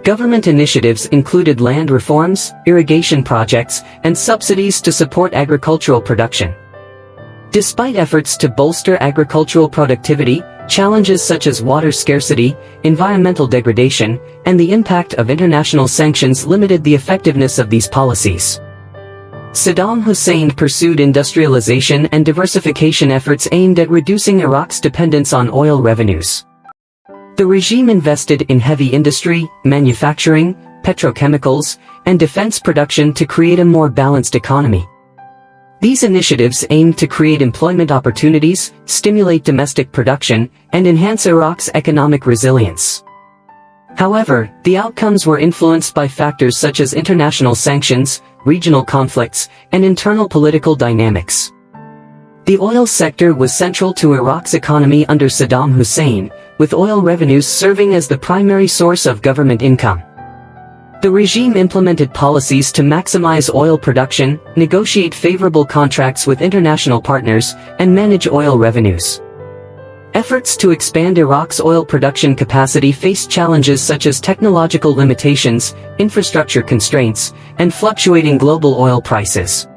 Government initiatives included land reforms, irrigation projects, and subsidies to support agricultural production. Despite efforts to bolster agricultural productivity, challenges such as water scarcity, environmental degradation, and the impact of international sanctions limited the effectiveness of these policies. Saddam Hussein pursued industrialization and diversification efforts aimed at reducing Iraq's dependence on oil revenues. The regime invested in heavy industry, manufacturing, petrochemicals, and defense production to create a more balanced economy. These initiatives aimed to create employment opportunities, stimulate domestic production, and enhance Iraq's economic resilience. However, the outcomes were influenced by factors such as international sanctions, regional conflicts, and internal political dynamics. The oil sector was central to Iraq's economy under Saddam Hussein, with oil revenues serving as the primary source of government income. The regime implemented policies to maximize oil production, negotiate favorable contracts with international partners, and manage oil revenues. Efforts to expand Iraq's oil production capacity faced challenges such as technological limitations, infrastructure constraints, and fluctuating global oil prices.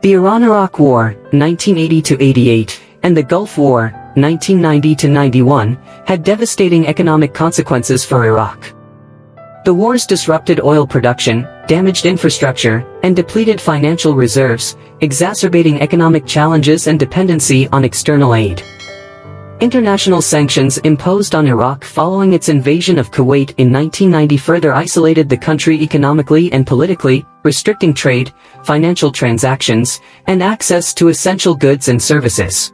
The Iran-Iraq War, 1980–88, and the Gulf War, 1990–91, had devastating economic consequences for Iraq. The wars disrupted oil production, damaged infrastructure, and depleted financial reserves, exacerbating economic challenges and dependency on external aid. International sanctions imposed on Iraq following its invasion of Kuwait in 1990 further isolated the country economically and politically, restricting trade, financial transactions, and access to essential goods and services.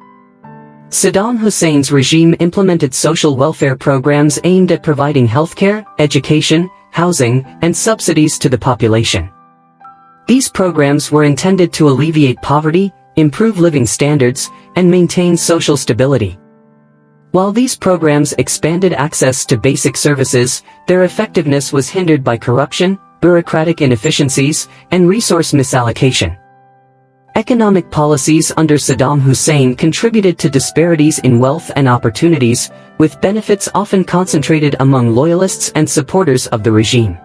Saddam Hussein's regime implemented social welfare programs aimed at providing healthcare, education, housing, and subsidies to the population. These programs were intended to alleviate poverty, improve living standards, and maintain social stability. While these programs expanded access to basic services, their effectiveness was hindered by corruption, bureaucratic inefficiencies, and resource misallocation. Economic policies under Saddam Hussein contributed to disparities in wealth and opportunities, with benefits often concentrated among loyalists and supporters of the regime.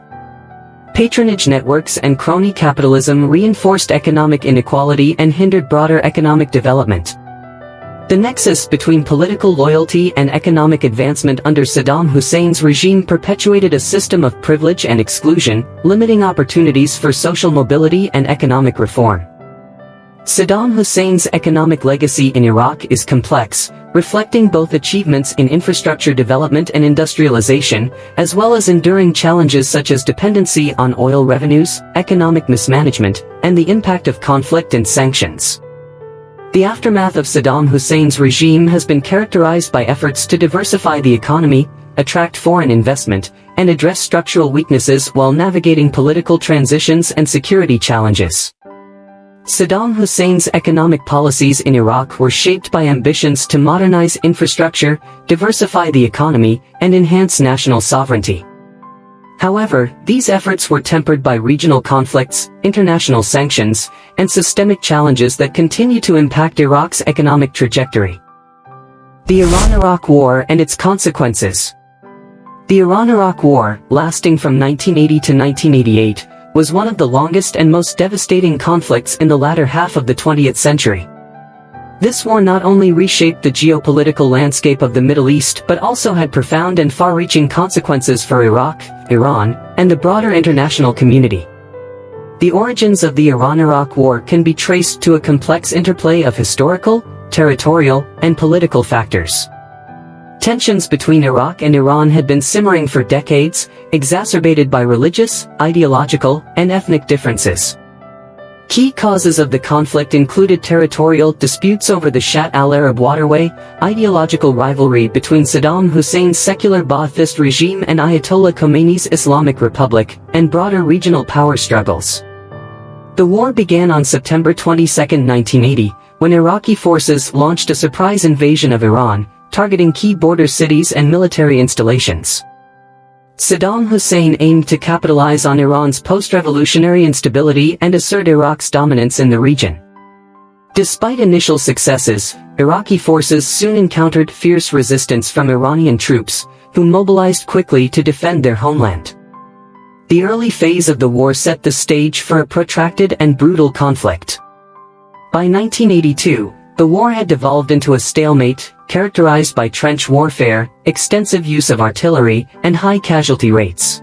Patronage networks and crony capitalism reinforced economic inequality and hindered broader economic development. The nexus between political loyalty and economic advancement under Saddam Hussein's regime perpetuated a system of privilege and exclusion, limiting opportunities for social mobility and economic reform. Saddam Hussein's economic legacy in Iraq is complex, reflecting both achievements in infrastructure development and industrialization, as well as enduring challenges such as dependency on oil revenues, economic mismanagement, and the impact of conflict and sanctions. The aftermath of Saddam Hussein's regime has been characterized by efforts to diversify the economy, attract foreign investment, and address structural weaknesses while navigating political transitions and security challenges. Saddam Hussein's economic policies in Iraq were shaped by ambitions to modernize infrastructure, diversify the economy, and enhance national sovereignty. However, these efforts were tempered by regional conflicts, international sanctions, and systemic challenges that continue to impact Iraq's economic trajectory. The Iran-Iraq War and its consequences. The Iran-Iraq War, lasting from 1980 to 1988, was one of the longest and most devastating conflicts in the latter half of the 20th century. This war not only reshaped the geopolitical landscape of the Middle East but also had profound and far-reaching consequences for Iraq, Iran, and the broader international community. The origins of the Iran-Iraq War can be traced to a complex interplay of historical, territorial, and political factors. Tensions between Iraq and Iran had been simmering for decades, exacerbated by religious, ideological, and ethnic differences. Key causes of the conflict included territorial disputes over the Shatt al-Arab waterway, ideological rivalry between Saddam Hussein's secular Ba'athist regime and Ayatollah Khomeini's Islamic Republic, and broader regional power struggles. The war began on September 22, 1980, when Iraqi forces launched a surprise invasion of Iran, targeting key border cities and military installations. Saddam Hussein aimed to capitalize on Iran's post-revolutionary instability and assert Iraq's dominance in the region. Despite initial successes, Iraqi forces soon encountered fierce resistance from Iranian troops, who mobilized quickly to defend their homeland. The early phase of the war set the stage for a protracted and brutal conflict. By 1982, the war had devolved into a stalemate, characterized by trench warfare, extensive use of artillery, and high casualty rates.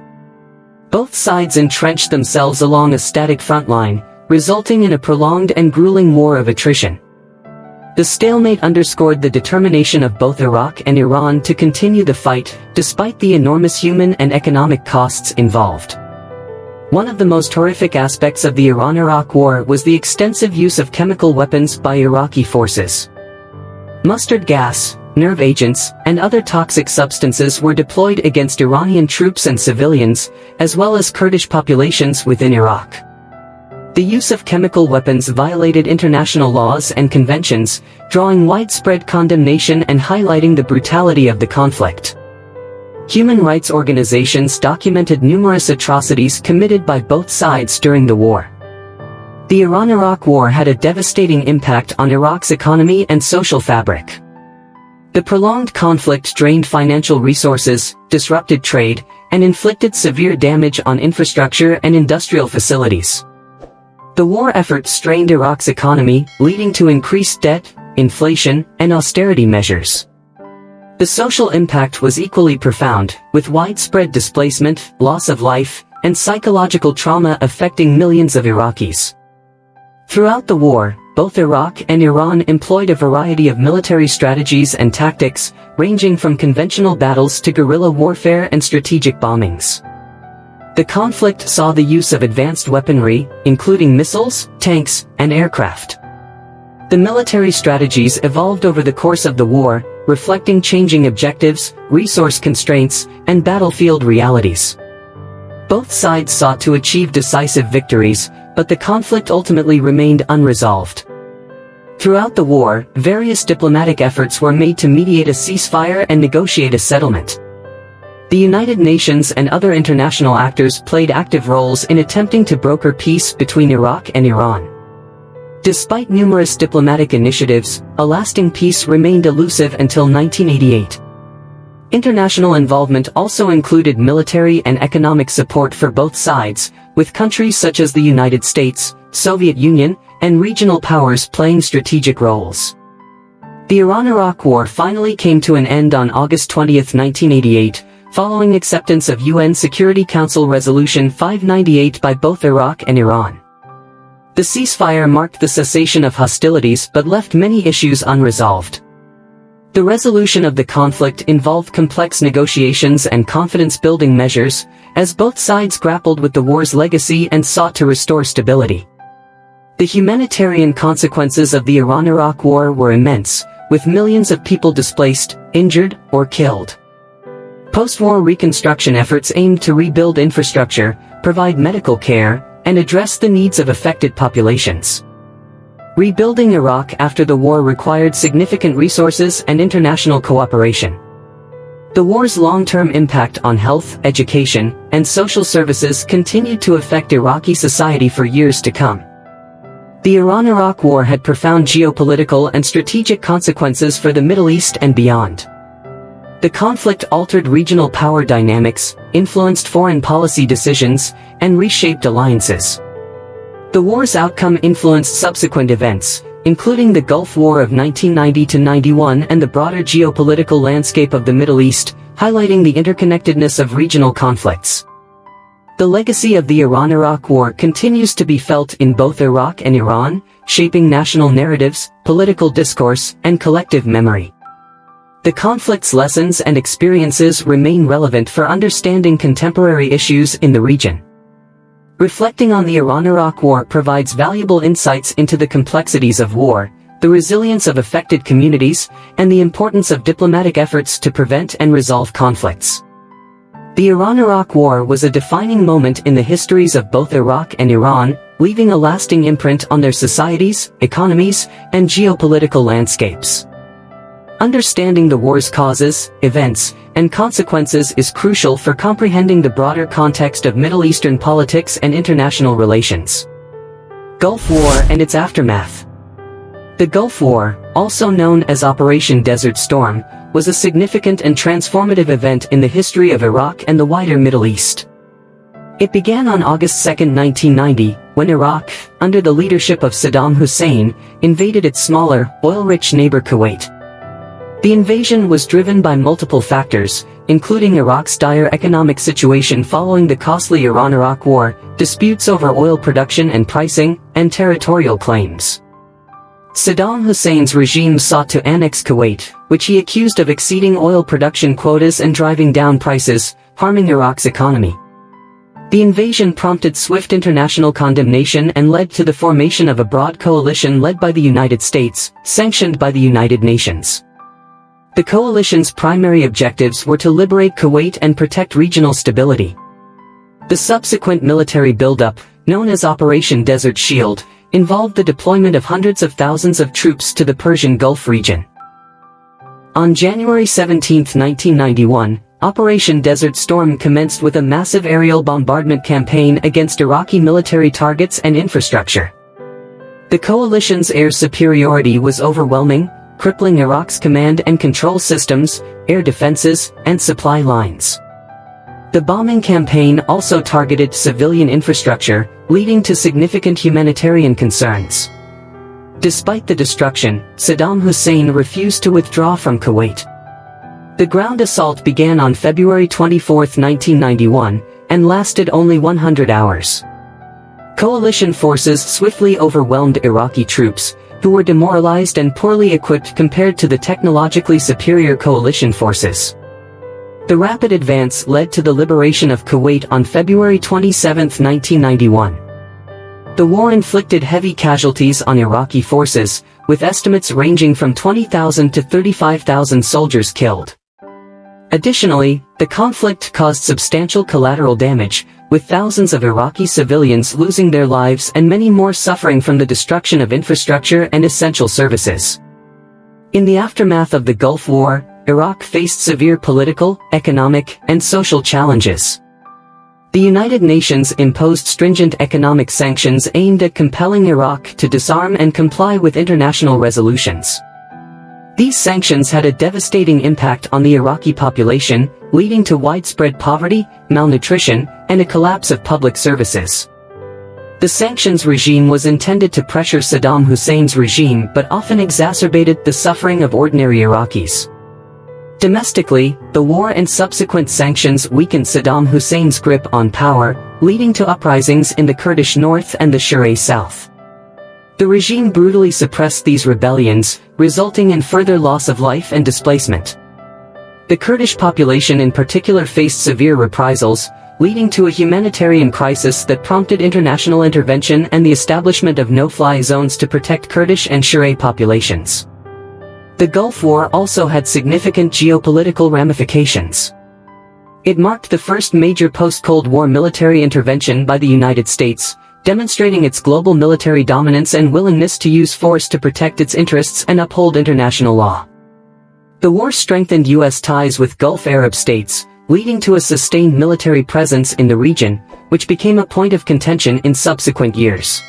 Both sides entrenched themselves along a static front line, resulting in a prolonged and grueling war of attrition. The stalemate underscored the determination of both Iraq and Iran to continue the fight, despite the enormous human and economic costs involved. One of the most horrific aspects of the Iran-Iraq War was the extensive use of chemical weapons by Iraqi forces. Mustard gas, nerve agents, and other toxic substances were deployed against Iranian troops and civilians, as well as Kurdish populations within Iraq. The use of chemical weapons violated international laws and conventions, drawing widespread condemnation and highlighting the brutality of the conflict. Human rights organizations documented numerous atrocities committed by both sides during the war. The Iran-Iraq War had a devastating impact on Iraq's economy and social fabric. The prolonged conflict drained financial resources, disrupted trade, and inflicted severe damage on infrastructure and industrial facilities. The war effort strained Iraq's economy, leading to increased debt, inflation, and austerity measures. The social impact was equally profound, with widespread displacement, loss of life, and psychological trauma affecting millions of Iraqis. Throughout the war, both Iraq and Iran employed a variety of military strategies and tactics, ranging from conventional battles to guerrilla warfare and strategic bombings. The conflict saw the use of advanced weaponry, including missiles, tanks, and aircraft. The military strategies evolved over the course of the war, reflecting changing objectives, resource constraints, and battlefield realities. Both sides sought to achieve decisive victories, but the conflict ultimately remained unresolved. Throughout the war, various diplomatic efforts were made to mediate a ceasefire and negotiate a settlement. The United Nations and other international actors played active roles in attempting to broker peace between Iraq and Iran. Despite numerous diplomatic initiatives, a lasting peace remained elusive until 1988. International involvement also included military and economic support for both sides, with countries such as the United States, Soviet Union, and regional powers playing strategic roles. The Iran-Iraq War finally came to an end on August 20, 1988, following acceptance of UN Security Council Resolution 598 by both Iraq and Iran. The ceasefire marked the cessation of hostilities but left many issues unresolved. The resolution of the conflict involved complex negotiations and confidence-building measures, as both sides grappled with the war's legacy and sought to restore stability. The humanitarian consequences of the Iran-Iraq War were immense, with millions of people displaced, injured, or killed. Post-war reconstruction efforts aimed to rebuild infrastructure, provide medical care, and address the needs of affected populations. Rebuilding Iraq after the war required significant resources and international cooperation. The war's long-term impact on health, education, and social services continued to affect Iraqi society for years to come. The Iran-Iraq War had profound geopolitical and strategic consequences for the Middle East and beyond. The conflict altered regional power dynamics, influenced foreign policy decisions, and reshaped alliances. The war's outcome influenced subsequent events, including the Gulf War of 1990–91 and the broader geopolitical landscape of the Middle East, highlighting the interconnectedness of regional conflicts. The legacy of the Iran-Iraq War continues to be felt in both Iraq and Iran, shaping national narratives, political discourse, and collective memory. The conflict's lessons and experiences remain relevant for understanding contemporary issues in the region. Reflecting on the Iran-Iraq War provides valuable insights into the complexities of war, the resilience of affected communities, and the importance of diplomatic efforts to prevent and resolve conflicts. The Iran-Iraq War was a defining moment in the histories of both Iraq and Iran, leaving a lasting imprint on their societies, economies, and geopolitical landscapes. Understanding the war's causes, events, and consequences is crucial for comprehending the broader context of Middle Eastern politics and international relations. Gulf War and its aftermath. The Gulf War, also known as Operation Desert Storm, was a significant and transformative event in the history of Iraq and the wider Middle East. It began on August 2, 1990, when Iraq, under the leadership of Saddam Hussein, invaded its smaller, oil-rich neighbor Kuwait. The invasion was driven by multiple factors, including Iraq's dire economic situation following the costly Iran-Iraq War, disputes over oil production and pricing, and territorial claims. Saddam Hussein's regime sought to annex Kuwait, which he accused of exceeding oil production quotas and driving down prices, harming Iraq's economy. The invasion prompted swift international condemnation and led to the formation of a broad coalition led by the United States, sanctioned by the United Nations. The coalition's primary objectives were to liberate Kuwait and protect regional stability. The subsequent military buildup, known as Operation Desert Shield, involved the deployment of hundreds of thousands of troops to the Persian Gulf region. On January 17, 1991, Operation Desert Storm commenced with a massive aerial bombardment campaign against Iraqi military targets and infrastructure. The coalition's air superiority was overwhelming, crippling Iraq's command and control systems, air defenses, and supply lines. The bombing campaign also targeted civilian infrastructure, leading to significant humanitarian concerns. Despite the destruction, Saddam Hussein refused to withdraw from Kuwait. The ground assault began on February 24, 1991, and lasted only 100 hours. Coalition forces swiftly overwhelmed Iraqi troops, who were demoralized and poorly equipped compared to the technologically superior coalition forces. The rapid advance led to the liberation of Kuwait on February 27, 1991. The war inflicted heavy casualties on Iraqi forces, with estimates ranging from 20,000 to 35,000 soldiers killed. Additionally, the conflict caused substantial collateral damage, with thousands of Iraqi civilians losing their lives and many more suffering from the destruction of infrastructure and essential services. In the aftermath of the Gulf War, Iraq faced severe political, economic, and social challenges. The United Nations imposed stringent economic sanctions aimed at compelling Iraq to disarm and comply with international resolutions. These sanctions had a devastating impact on the Iraqi population, leading to widespread poverty, malnutrition, and a collapse of public services. The sanctions regime was intended to pressure Saddam Hussein's regime but often exacerbated the suffering of ordinary Iraqis. Domestically, the war and subsequent sanctions weakened Saddam Hussein's grip on power, leading to uprisings in the Kurdish north and the Shia south. The regime brutally suppressed these rebellions, resulting in further loss of life and displacement. The Kurdish population in particular faced severe reprisals, leading to a humanitarian crisis that prompted international intervention and the establishment of no-fly zones to protect Kurdish and Shia populations. The Gulf War also had significant geopolitical ramifications. It marked the first major post-Cold War military intervention by the United States, demonstrating its global military dominance and willingness to use force to protect its interests and uphold international law. The war strengthened U.S. ties with Gulf Arab states, leading to a sustained military presence in the region, which became a point of contention in subsequent years.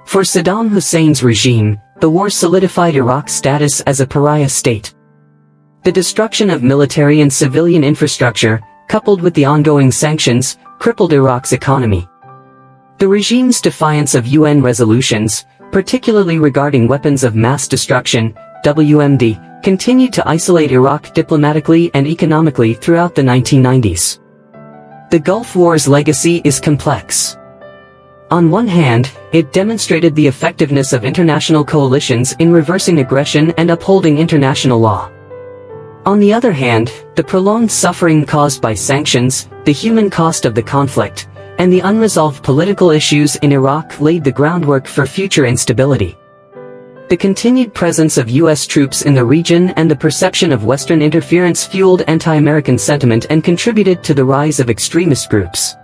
For Saddam Hussein's regime, the war solidified Iraq's status as a pariah state. The destruction of military and civilian infrastructure, coupled with the ongoing sanctions, crippled Iraq's economy. The regime's defiance of UN resolutions, particularly regarding weapons of mass destruction, WMD, continued to isolate Iraq diplomatically and economically throughout the 1990s. The Gulf War's legacy is complex. On one hand, it demonstrated the effectiveness of international coalitions in reversing aggression and upholding international law. On the other hand, the prolonged suffering caused by sanctions, the human cost of the conflict, and the unresolved political issues in Iraq laid the groundwork for future instability. The continued presence of U.S. troops in the region and the perception of Western interference fueled anti-American sentiment and contributed to the rise of extremist groups.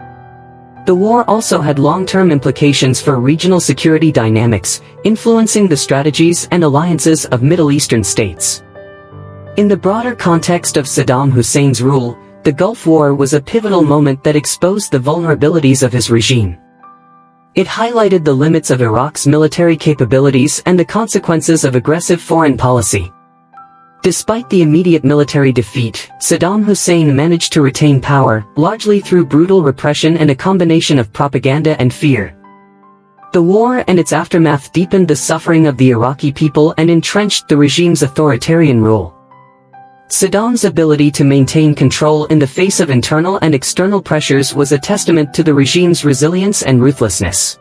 The war also had long-term implications for regional security dynamics, influencing the strategies and alliances of Middle Eastern states. In the broader context of Saddam Hussein's rule, the Gulf War was a pivotal moment that exposed the vulnerabilities of his regime. It highlighted the limits of Iraq's military capabilities and the consequences of aggressive foreign policy. Despite the immediate military defeat, Saddam Hussein managed to retain power, largely through brutal repression and a combination of propaganda and fear. The war and its aftermath deepened the suffering of the Iraqi people and entrenched the regime's authoritarian rule. Saddam's ability to maintain control in the face of internal and external pressures was a testament to the regime's resilience and ruthlessness.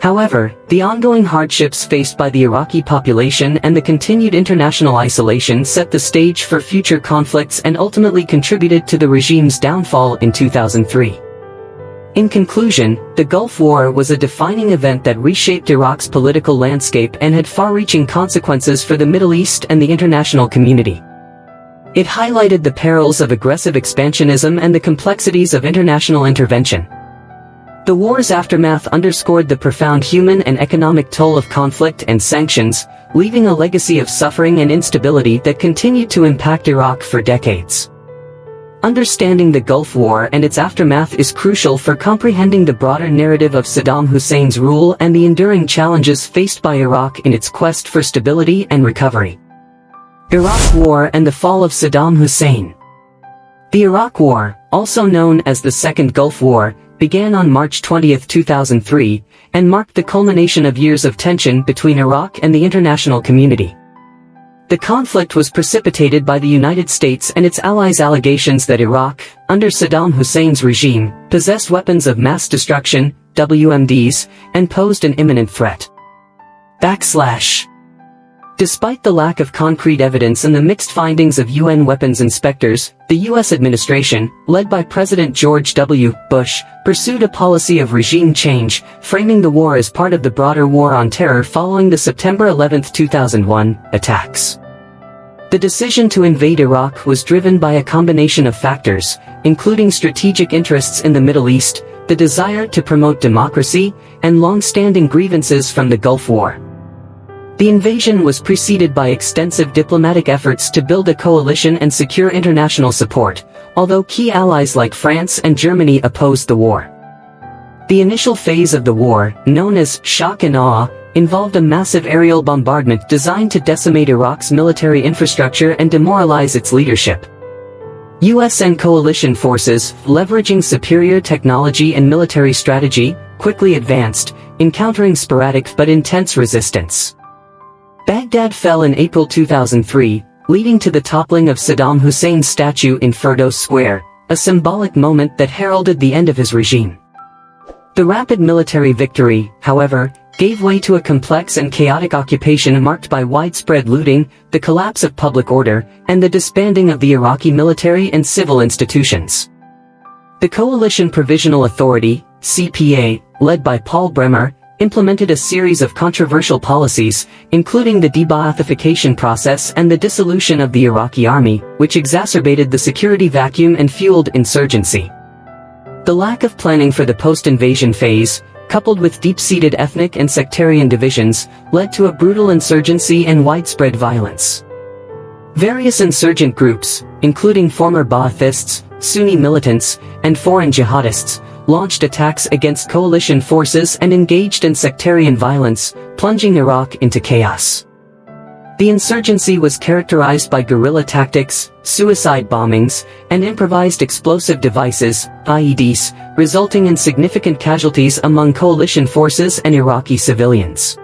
However, the ongoing hardships faced by the Iraqi population and the continued international isolation set the stage for future conflicts and ultimately contributed to the regime's downfall in 2003. In conclusion, the Gulf War was a defining event that reshaped Iraq's political landscape and had far-reaching consequences for the Middle East and the international community. It highlighted the perils of aggressive expansionism and the complexities of international intervention. The war's aftermath underscored the profound human and economic toll of conflict and sanctions, leaving a legacy of suffering and instability that continued to impact Iraq for decades. Understanding the Gulf War and its aftermath is crucial for comprehending the broader narrative of Saddam Hussein's rule and the enduring challenges faced by Iraq in its quest for stability and recovery. Iraq War and the fall of Saddam Hussein. The Iraq War, also known as the Second Gulf War, began on March 20, 2003, and marked the culmination of years of tension between Iraq and the international community. The conflict was precipitated by the United States and its allies' allegations that Iraq, under Saddam Hussein's regime, possessed weapons of mass destruction, WMDs, and posed an imminent threat. Despite the lack of concrete evidence and the mixed findings of UN weapons inspectors, the U.S. administration, led by President George W. Bush, pursued a policy of regime change, framing the war as part of the broader war on terror following the September 11, 2001, attacks. The decision to invade Iraq was driven by a combination of factors, including strategic interests in the Middle East, the desire to promote democracy, and long-standing grievances from the Gulf War. The invasion was preceded by extensive diplomatic efforts to build a coalition and secure international support, although key allies like France and Germany opposed the war. The initial phase of the war, known as shock and awe, involved a massive aerial bombardment designed to decimate Iraq's military infrastructure and demoralize its leadership. U.S. and coalition forces, leveraging superior technology and military strategy, quickly advanced, encountering sporadic but intense resistance. Baghdad fell in April 2003, leading to the toppling of Saddam Hussein's statue in Firdos Square, a symbolic moment that heralded the end of his regime. The rapid military victory, however, gave way to a complex and chaotic occupation marked by widespread looting, the collapse of public order, and the disbanding of the Iraqi military and civil institutions. The Coalition Provisional Authority, CPA, led by Paul Bremer, implemented a series of controversial policies, including the de-Baathification process and the dissolution of the Iraqi army, which exacerbated the security vacuum and fueled insurgency. The lack of planning for the post-invasion phase, coupled with deep-seated ethnic and sectarian divisions, led to a brutal insurgency and widespread violence. Various insurgent groups, including former Baathists, Sunni militants, and foreign jihadists, launched attacks against coalition forces and engaged in sectarian violence, plunging Iraq into chaos. The insurgency was characterized by guerrilla tactics, suicide bombings, and improvised explosive devices, IEDs, resulting in significant casualties among coalition forces and Iraqi civilians.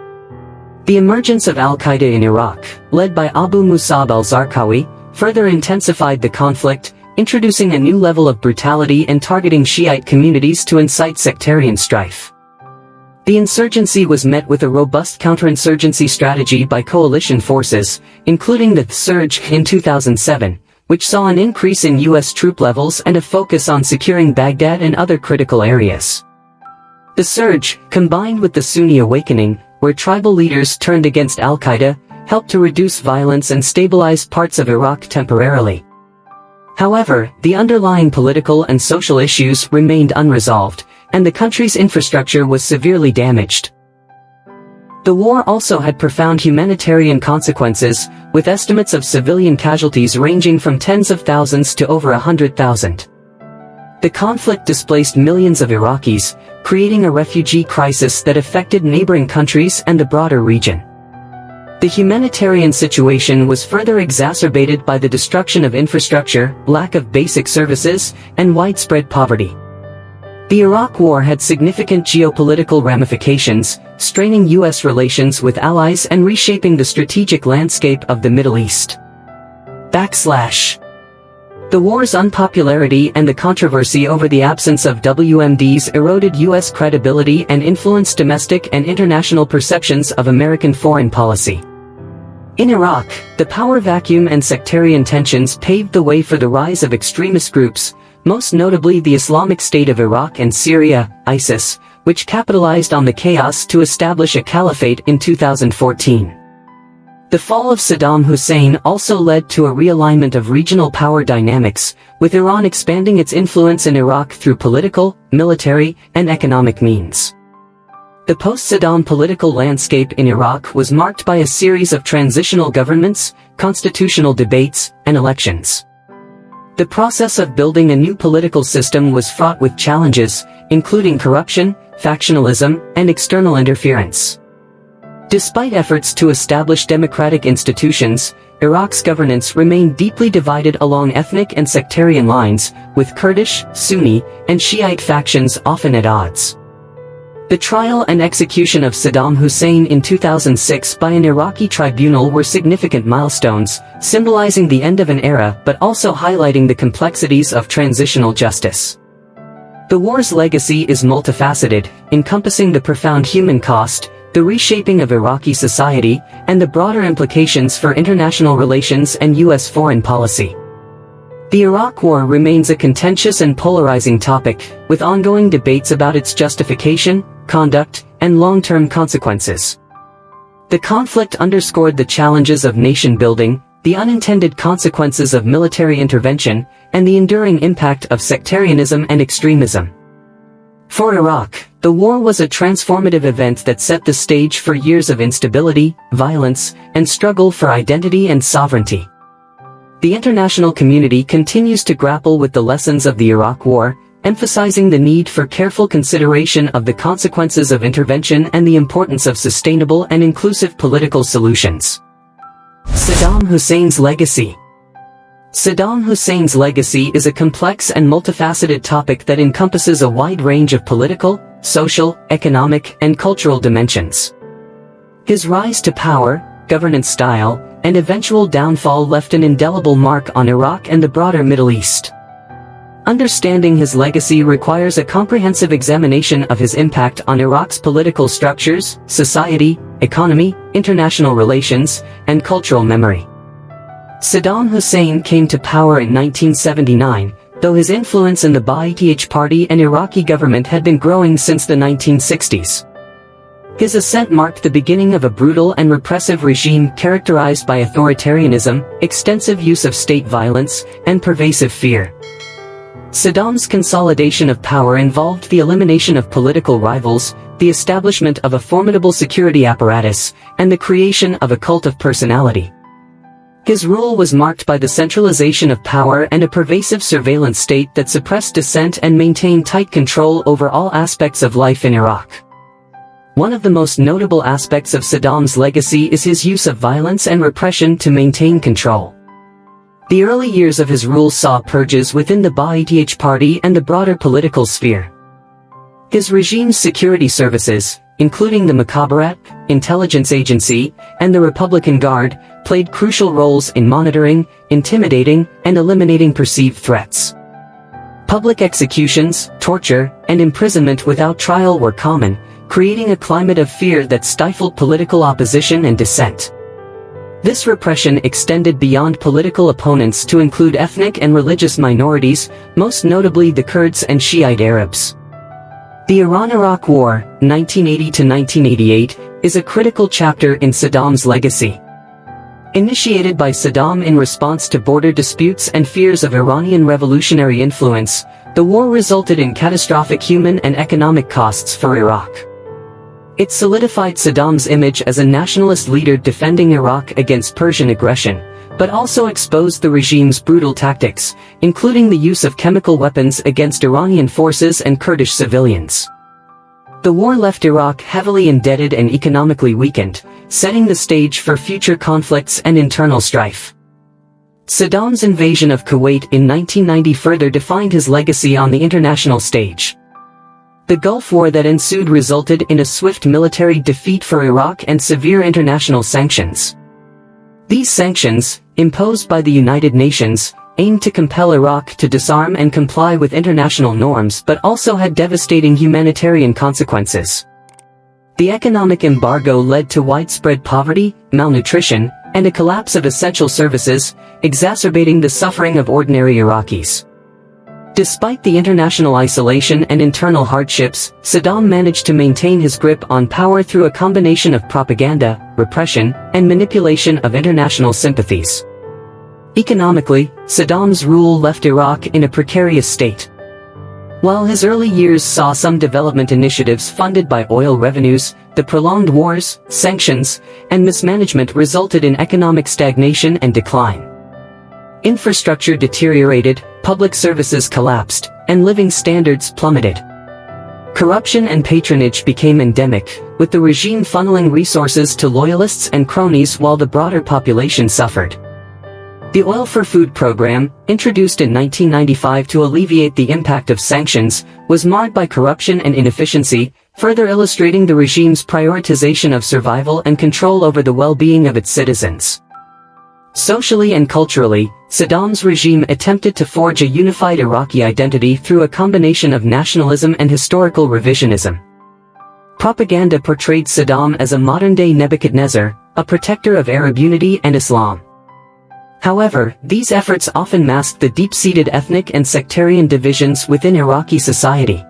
The emergence of al-Qaeda in Iraq, led by Abu Musab al-Zarqawi, further intensified the conflict, introducing a new level of brutality and targeting Shiite communities to incite sectarian strife. The insurgency was met with a robust counterinsurgency strategy by coalition forces, including the surge in 2007, which saw an increase in U.S. troop levels and a focus on securing Baghdad and other critical areas. The surge, combined with the Sunni awakening, where tribal leaders turned against al-Qaeda, helped to reduce violence and stabilize parts of Iraq temporarily. However, the underlying political and social issues remained unresolved, and the country's infrastructure was severely damaged. The war also had profound humanitarian consequences, with estimates of civilian casualties ranging from tens of thousands to over 100,000. The conflict displaced millions of Iraqis, creating a refugee crisis that affected neighboring countries and the broader region. The humanitarian situation was further exacerbated by the destruction of infrastructure, lack of basic services, and widespread poverty. The Iraq War had significant geopolitical ramifications, straining U.S. relations with allies and reshaping the strategic landscape of the Middle East. The war's unpopularity and the controversy over the absence of WMDs eroded U.S. credibility and influenced domestic and international perceptions of American foreign policy. In Iraq, the power vacuum and sectarian tensions paved the way for the rise of extremist groups, most notably the Islamic State of Iraq and Syria, ISIS, which capitalized on the chaos to establish a caliphate in 2014. The fall of Saddam Hussein also led to a realignment of regional power dynamics, with Iran expanding its influence in Iraq through political, military, and economic means. The post-Saddam political landscape in Iraq was marked by a series of transitional governments, constitutional debates, and elections. The process of building a new political system was fraught with challenges, including corruption, factionalism, and external interference. Despite efforts to establish democratic institutions, Iraq's governance remained deeply divided along ethnic and sectarian lines, with Kurdish, Sunni, and Shiite factions often at odds. The trial and execution of Saddam Hussein in 2006 by an Iraqi tribunal were significant milestones, symbolizing the end of an era but also highlighting the complexities of transitional justice. The war's legacy is multifaceted, encompassing the profound human cost, the reshaping of Iraqi society, and the broader implications for international relations and U.S. foreign policy. The Iraq War remains a contentious and polarizing topic, with ongoing debates about its justification, conduct, and long-term consequences. The conflict underscored the challenges of nation-building, the unintended consequences of military intervention, and the enduring impact of sectarianism and extremism. For Iraq, the war was a transformative event that set the stage for years of instability, violence, and struggle for identity and sovereignty. The international community continues to grapple with the lessons of the Iraq War, emphasizing the need for careful consideration of the consequences of intervention and the importance of sustainable and inclusive political solutions. Saddam Hussein's legacy. Saddam Hussein's legacy is a complex and multifaceted topic that encompasses a wide range of political, social, economic, and cultural dimensions. His rise to power, governance style, and eventual downfall left an indelible mark on Iraq and the broader Middle East. Understanding his legacy requires a comprehensive examination of his impact on Iraq's political structures, society, economy, international relations, and cultural memory. Saddam Hussein came to power in 1979, though his influence in the Ba'ath Party and Iraqi government had been growing since the 1960s. His ascent marked the beginning of a brutal and repressive regime characterized by authoritarianism, extensive use of state violence, and pervasive fear. Saddam's consolidation of power involved the elimination of political rivals, the establishment of a formidable security apparatus, and the creation of a cult of personality. His rule was marked by the centralization of power and a pervasive surveillance state that suppressed dissent and maintained tight control over all aspects of life in Iraq. One of the most notable aspects of Saddam's legacy is his use of violence and repression to maintain control. The early years of his rule saw purges within the Ba'ath Party and the broader political sphere. His regime's security services, including the Mukhabarat, intelligence agency, and the Republican Guard, played crucial roles in monitoring, intimidating, and eliminating perceived threats. Public executions, torture, and imprisonment without trial were common, creating a climate of fear that stifled political opposition and dissent. This repression extended beyond political opponents to include ethnic and religious minorities, most notably the Kurds and Shiite Arabs. The Iran-Iraq War, 1980–1988, is a critical chapter in Saddam's legacy. Initiated by Saddam in response to border disputes and fears of Iranian revolutionary influence, the war resulted in catastrophic human and economic costs for Iraq. It solidified Saddam's image as a nationalist leader defending Iraq against Persian aggression, but also exposed the regime's brutal tactics, including the use of chemical weapons against Iranian forces and Kurdish civilians. The war left Iraq heavily indebted and economically weakened, setting the stage for future conflicts and internal strife. Saddam's invasion of Kuwait in 1990 further defined his legacy on the international stage. The Gulf War that ensued resulted in a swift military defeat for Iraq and severe international sanctions. These sanctions, imposed by the United Nations, aimed to compel Iraq to disarm and comply with international norms but also had devastating humanitarian consequences. The economic embargo led to widespread poverty, malnutrition, and a collapse of essential services, exacerbating the suffering of ordinary Iraqis. Despite the international isolation and internal hardships, Saddam managed to maintain his grip on power through a combination of propaganda, repression, and manipulation of international sympathies. Economically, Saddam's rule left Iraq in a precarious state. While his early years saw some development initiatives funded by oil revenues, the prolonged wars, sanctions, and mismanagement resulted in economic stagnation and decline. Infrastructure deteriorated, public services collapsed, and living standards plummeted. Corruption and patronage became endemic, with the regime funneling resources to loyalists and cronies while the broader population suffered. The Oil for Food program, introduced in 1995 to alleviate the impact of sanctions, was marred by corruption and inefficiency, further illustrating the regime's prioritization of survival and control over the well-being of its citizens. Socially and culturally, Saddam's regime attempted to forge a unified Iraqi identity through a combination of nationalism and historical revisionism. Propaganda portrayed Saddam as a modern-day Nebuchadnezzar, a protector of Arab unity and Islam. However, these efforts often masked the deep-seated ethnic and sectarian divisions within Iraqi society.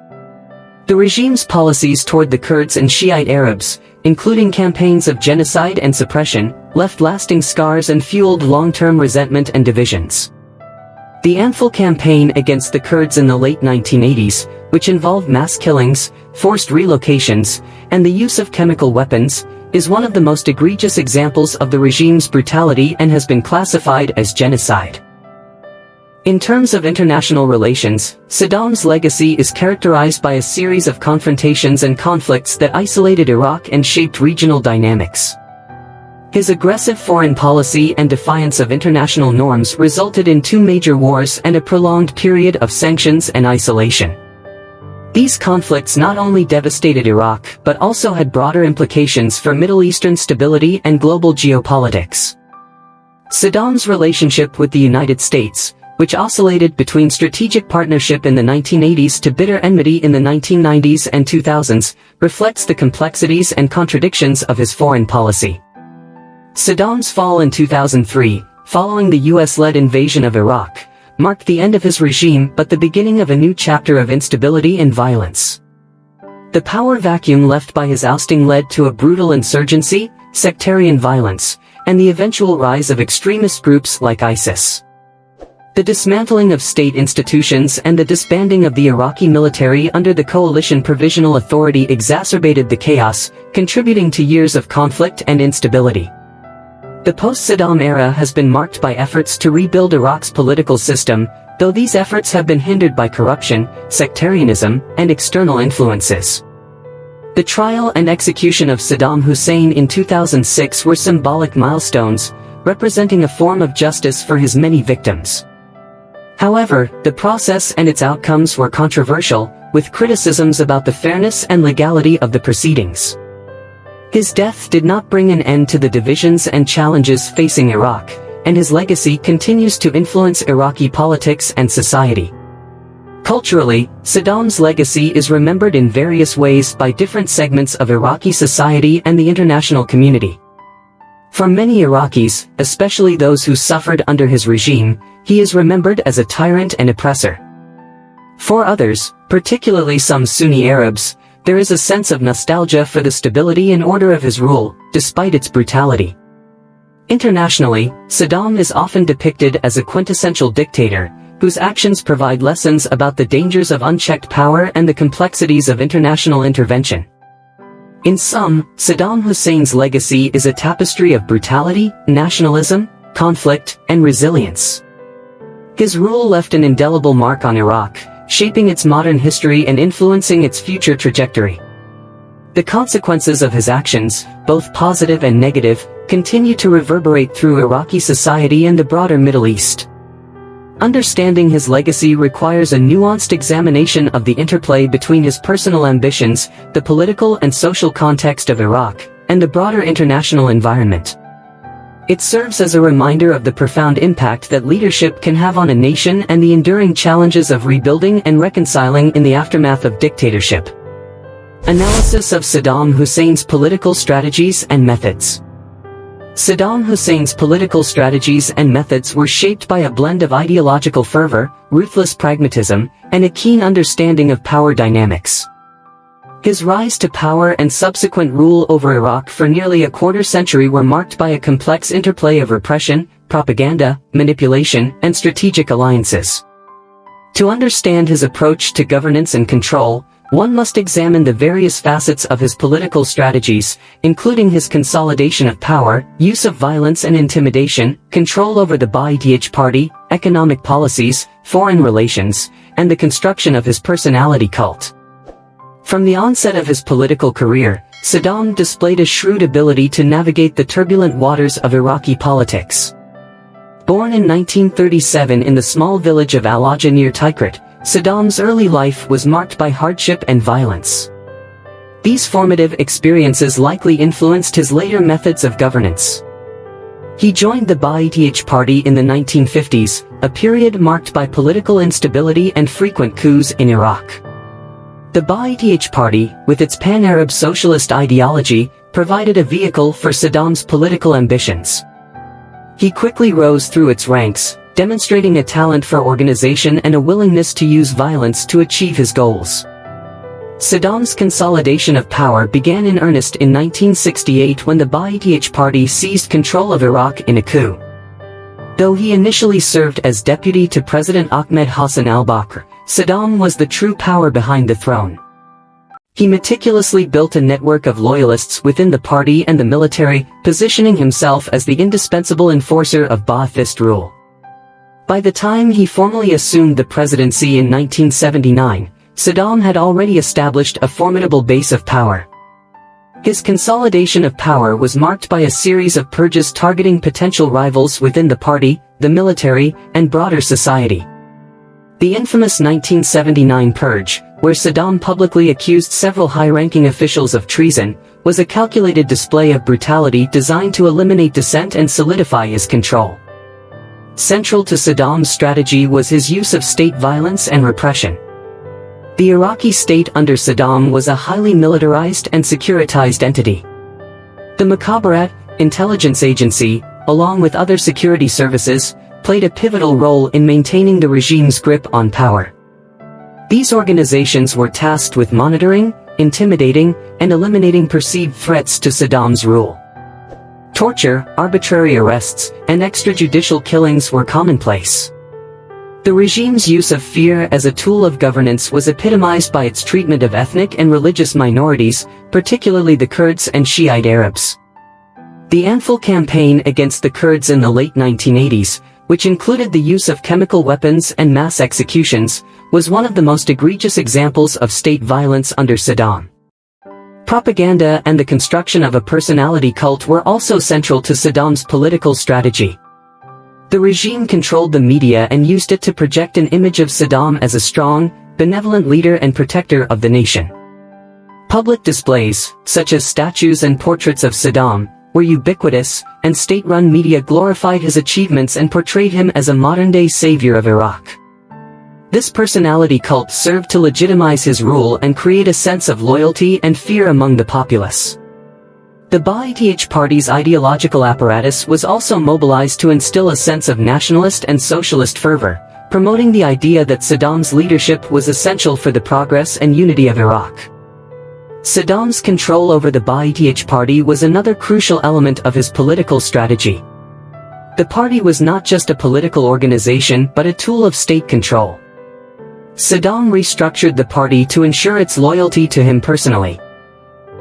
The regime's policies toward the Kurds and Shiite Arabs, including campaigns of genocide and suppression, left lasting scars and fueled long-term resentment and divisions. The Anfal campaign against the Kurds in the late 1980s, which involved mass killings, forced relocations, and the use of chemical weapons, is one of the most egregious examples of the regime's brutality and has been classified as genocide. In terms of international relations, Saddam's legacy is characterized by a series of confrontations and conflicts that isolated Iraq and shaped regional dynamics. His aggressive foreign policy and defiance of international norms resulted in two major wars and a prolonged period of sanctions and isolation. These conflicts not only devastated Iraq but also had broader implications for Middle Eastern stability and global geopolitics. Saddam's relationship with the United States, which oscillated between strategic partnership in the 1980s to bitter enmity in the 1990s and 2000s, reflects the complexities and contradictions of his foreign policy. Saddam's fall in 2003, following the US-led invasion of Iraq, marked the end of his regime but the beginning of a new chapter of instability and violence. The power vacuum left by his ousting led to a brutal insurgency, sectarian violence, and the eventual rise of extremist groups like ISIS. The dismantling of state institutions and the disbanding of the Iraqi military under the Coalition Provisional Authority exacerbated the chaos, contributing to years of conflict and instability. The post-Saddam era has been marked by efforts to rebuild Iraq's political system, though these efforts have been hindered by corruption, sectarianism, and external influences. The trial and execution of Saddam Hussein in 2006 were symbolic milestones, representing a form of justice for his many victims. However, the process and its outcomes were controversial, with criticisms about the fairness and legality of the proceedings. His death did not bring an end to the divisions and challenges facing Iraq, and his legacy continues to influence Iraqi politics and society. Culturally, Saddam's legacy is remembered in various ways by different segments of Iraqi society and the international community. For many Iraqis, especially those who suffered under his regime, he is remembered as a tyrant and oppressor. For others, particularly some Sunni Arabs, there is a sense of nostalgia for the stability and order of his rule, despite its brutality. Internationally, Saddam is often depicted as a quintessential dictator, whose actions provide lessons about the dangers of unchecked power and the complexities of international intervention. In sum, Saddam Hussein's legacy is a tapestry of brutality, nationalism, conflict, and resilience. His rule left an indelible mark on Iraq, shaping its modern history and influencing its future trajectory. The consequences of his actions, both positive and negative, continue to reverberate through Iraqi society and the broader Middle East. Understanding his legacy requires a nuanced examination of the interplay between his personal ambitions, the political and social context of Iraq, and the broader international environment. It serves as a reminder of the profound impact that leadership can have on a nation and the enduring challenges of rebuilding and reconciling in the aftermath of dictatorship. Analysis of Saddam Hussein's political strategies and methods. Saddam Hussein's political strategies and methods were shaped by a blend of ideological fervor, ruthless pragmatism, and a keen understanding of power dynamics. His rise to power and subsequent rule over Iraq for nearly a quarter-century were marked by a complex interplay of repression, propaganda, manipulation, and strategic alliances. To understand his approach to governance and control, one must examine the various facets of his political strategies, including his consolidation of power, use of violence and intimidation, control over the Ba'ath Party, economic policies, foreign relations, and the construction of his personality cult. From the onset of his political career, Saddam displayed a shrewd ability to navigate the turbulent waters of Iraqi politics. Born in 1937 in the small village of Al-Ajah near Tikrit, Saddam's early life was marked by hardship and violence. These formative experiences likely influenced his later methods of governance. He joined the Ba'ath Party in the 1950s, a period marked by political instability and frequent coups in Iraq. The Ba'ath Party, with its pan-Arab socialist ideology, provided a vehicle for Saddam's political ambitions. He quickly rose through its ranks, demonstrating a talent for organization and a willingness to use violence to achieve his goals. Saddam's consolidation of power began in earnest in 1968 when the Ba'ath Party seized control of Iraq in a coup. Though he initially served as deputy to President Ahmed Hassan al-Bakr, Saddam was the true power behind the throne. He meticulously built a network of loyalists within the party and the military, positioning himself as the indispensable enforcer of Ba'athist rule. By the time he formally assumed the presidency in 1979, Saddam had already established a formidable base of power. His consolidation of power was marked by a series of purges targeting potential rivals within the party, the military, and broader society. The infamous 1979 purge, where Saddam publicly accused several high-ranking officials of treason, was a calculated display of brutality designed to eliminate dissent and solidify his control. Central to Saddam's strategy was his use of state violence and repression. The Iraqi state under Saddam was a highly militarized and securitized entity. The Mukhabarat, intelligence agency, along with other security services, played a pivotal role in maintaining the regime's grip on power. These organizations were tasked with monitoring, intimidating, and eliminating perceived threats to Saddam's rule. Torture, arbitrary arrests, and extrajudicial killings were commonplace. The regime's use of fear as a tool of governance was epitomized by its treatment of ethnic and religious minorities, particularly the Kurds and Shiite Arabs. The Anfal campaign against the Kurds in the late 1980s, which included the use of chemical weapons and mass executions, was one of the most egregious examples of state violence under Saddam. Propaganda and the construction of a personality cult were also central to Saddam's political strategy. The regime controlled the media and used it to project an image of Saddam as a strong, benevolent leader and protector of the nation. Public displays, such as statues and portraits of Saddam, were ubiquitous, and state-run media glorified his achievements and portrayed him as a modern-day savior of Iraq. This personality cult served to legitimize his rule and create a sense of loyalty and fear among the populace. The Ba'ath Party's ideological apparatus was also mobilized to instill a sense of nationalist and socialist fervor, promoting the idea that Saddam's leadership was essential for the progress and unity of Iraq. Saddam's control over the Ba'ath Party was another crucial element of his political strategy. The party was not just a political organization but a tool of state control. Saddam restructured the party to ensure its loyalty to him personally.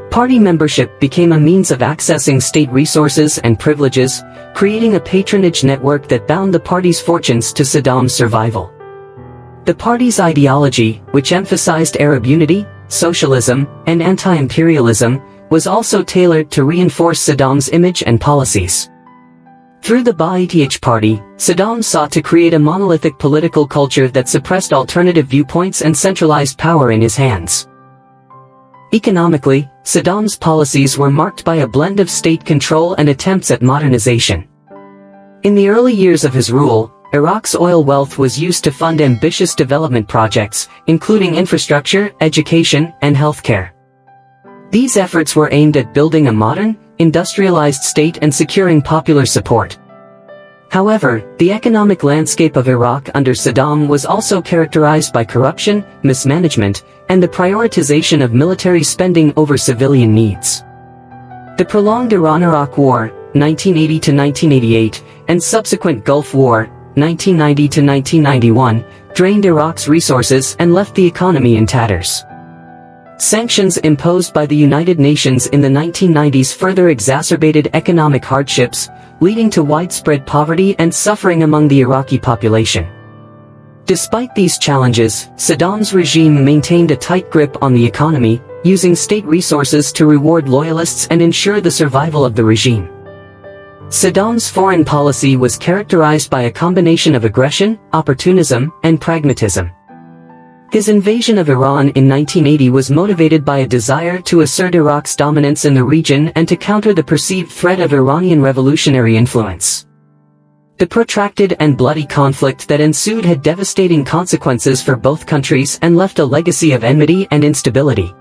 Party membership became a means of accessing state resources and privileges, creating a patronage network that bound the party's fortunes to Saddam's survival. The party's ideology, which emphasized Arab unity, socialism, and anti-imperialism, was also tailored to reinforce Saddam's image and policies. Through the Ba'ath Party, Saddam sought to create a monolithic political culture that suppressed alternative viewpoints and centralized power in his hands. Economically, Saddam's policies were marked by a blend of state control and attempts at modernization. In the early years of his rule, Iraq's oil wealth was used to fund ambitious development projects, including infrastructure, education, and healthcare. These efforts were aimed at building a modern, industrialized state and securing popular support. However, the economic landscape of Iraq under Saddam was also characterized by corruption, mismanagement, and the prioritization of military spending over civilian needs. The prolonged Iran-Iraq War, 1980 to 1988, and subsequent Gulf War, 1990 to 1991, drained Iraq's resources and left the economy in tatters. Sanctions imposed by the United Nations in the 1990s further exacerbated economic hardships, leading to widespread poverty and suffering among the Iraqi population. Despite these challenges, Saddam's regime maintained a tight grip on the economy, using state resources to reward loyalists and ensure the survival of the regime. Saddam's foreign policy was characterized by a combination of aggression, opportunism, and pragmatism. His invasion of Iran in 1980 was motivated by a desire to assert Iraq's dominance in the region and to counter the perceived threat of Iranian revolutionary influence. The protracted and bloody conflict that ensued had devastating consequences for both countries and left a legacy of enmity and instability.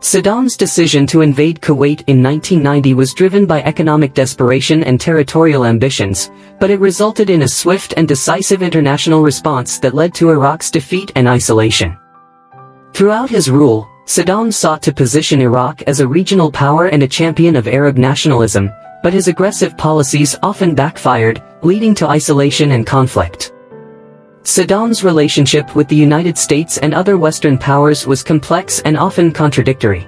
Saddam's decision to invade Kuwait in 1990 was driven by economic desperation and territorial ambitions, but it resulted in a swift and decisive international response that led to Iraq's defeat and isolation. Throughout his rule, Saddam sought to position Iraq as a regional power and a champion of Arab nationalism, but his aggressive policies often backfired, leading to isolation and conflict. Saddam's relationship with the United States and other Western powers was complex and often contradictory.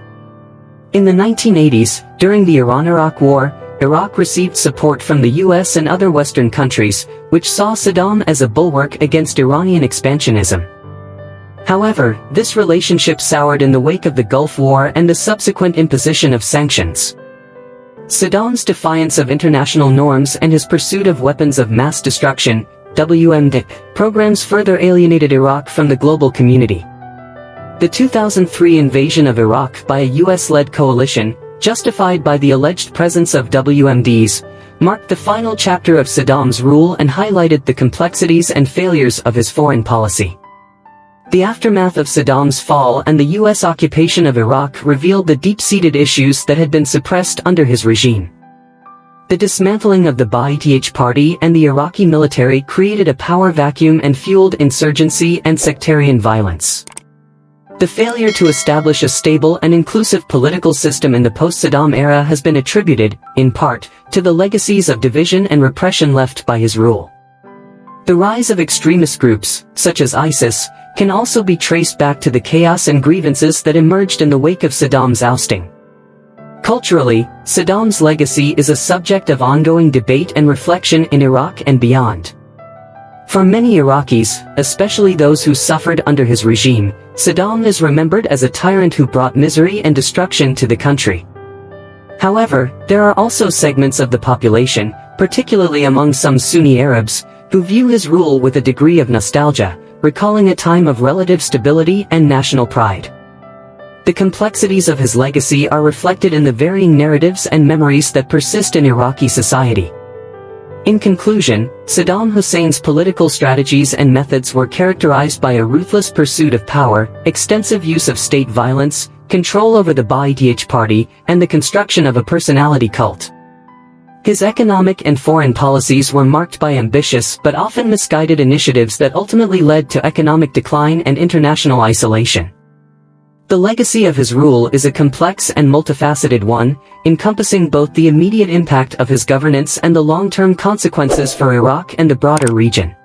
In the 1980s, during the Iran-Iraq War, Iraq received support from the US and other Western countries, which saw Saddam as a bulwark against Iranian expansionism. However, this relationship soured in the wake of the Gulf War and the subsequent imposition of sanctions. Saddam's defiance of international norms and his pursuit of weapons of mass destruction, WMD, programs further alienated Iraq from the global community. The 2003 invasion of Iraq by a US-led coalition, justified by the alleged presence of WMDs, marked the final chapter of Saddam's rule and highlighted the complexities and failures of his foreign policy. The aftermath of Saddam's fall and the US occupation of Iraq revealed the deep-seated issues that had been suppressed under his regime. The dismantling of the Ba'ath Party and the Iraqi military created a power vacuum and fueled insurgency and sectarian violence. The failure to establish a stable and inclusive political system in the post-Saddam era has been attributed, in part, to the legacies of division and repression left by his rule. The rise of extremist groups, such as ISIS, can also be traced back to the chaos and grievances that emerged in the wake of Saddam's ousting. Culturally, Saddam's legacy is a subject of ongoing debate and reflection in Iraq and beyond. For many Iraqis, especially those who suffered under his regime, Saddam is remembered as a tyrant who brought misery and destruction to the country. However, there are also segments of the population, particularly among some Sunni Arabs, who view his rule with a degree of nostalgia, recalling a time of relative stability and national pride. The complexities of his legacy are reflected in the varying narratives and memories that persist in Iraqi society. In conclusion, Saddam Hussein's political strategies and methods were characterized by a ruthless pursuit of power, extensive use of state violence, control over the Ba'ath Party, and the construction of a personality cult. His economic and foreign policies were marked by ambitious but often misguided initiatives that ultimately led to economic decline and international isolation. The legacy of his rule is a complex and multifaceted one, encompassing both the immediate impact of his governance and the long-term consequences for Iraq and the broader region.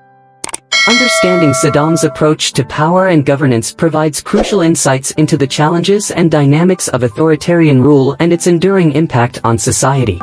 Understanding Saddam's approach to power and governance provides crucial insights into the challenges and dynamics of authoritarian rule and its enduring impact on society.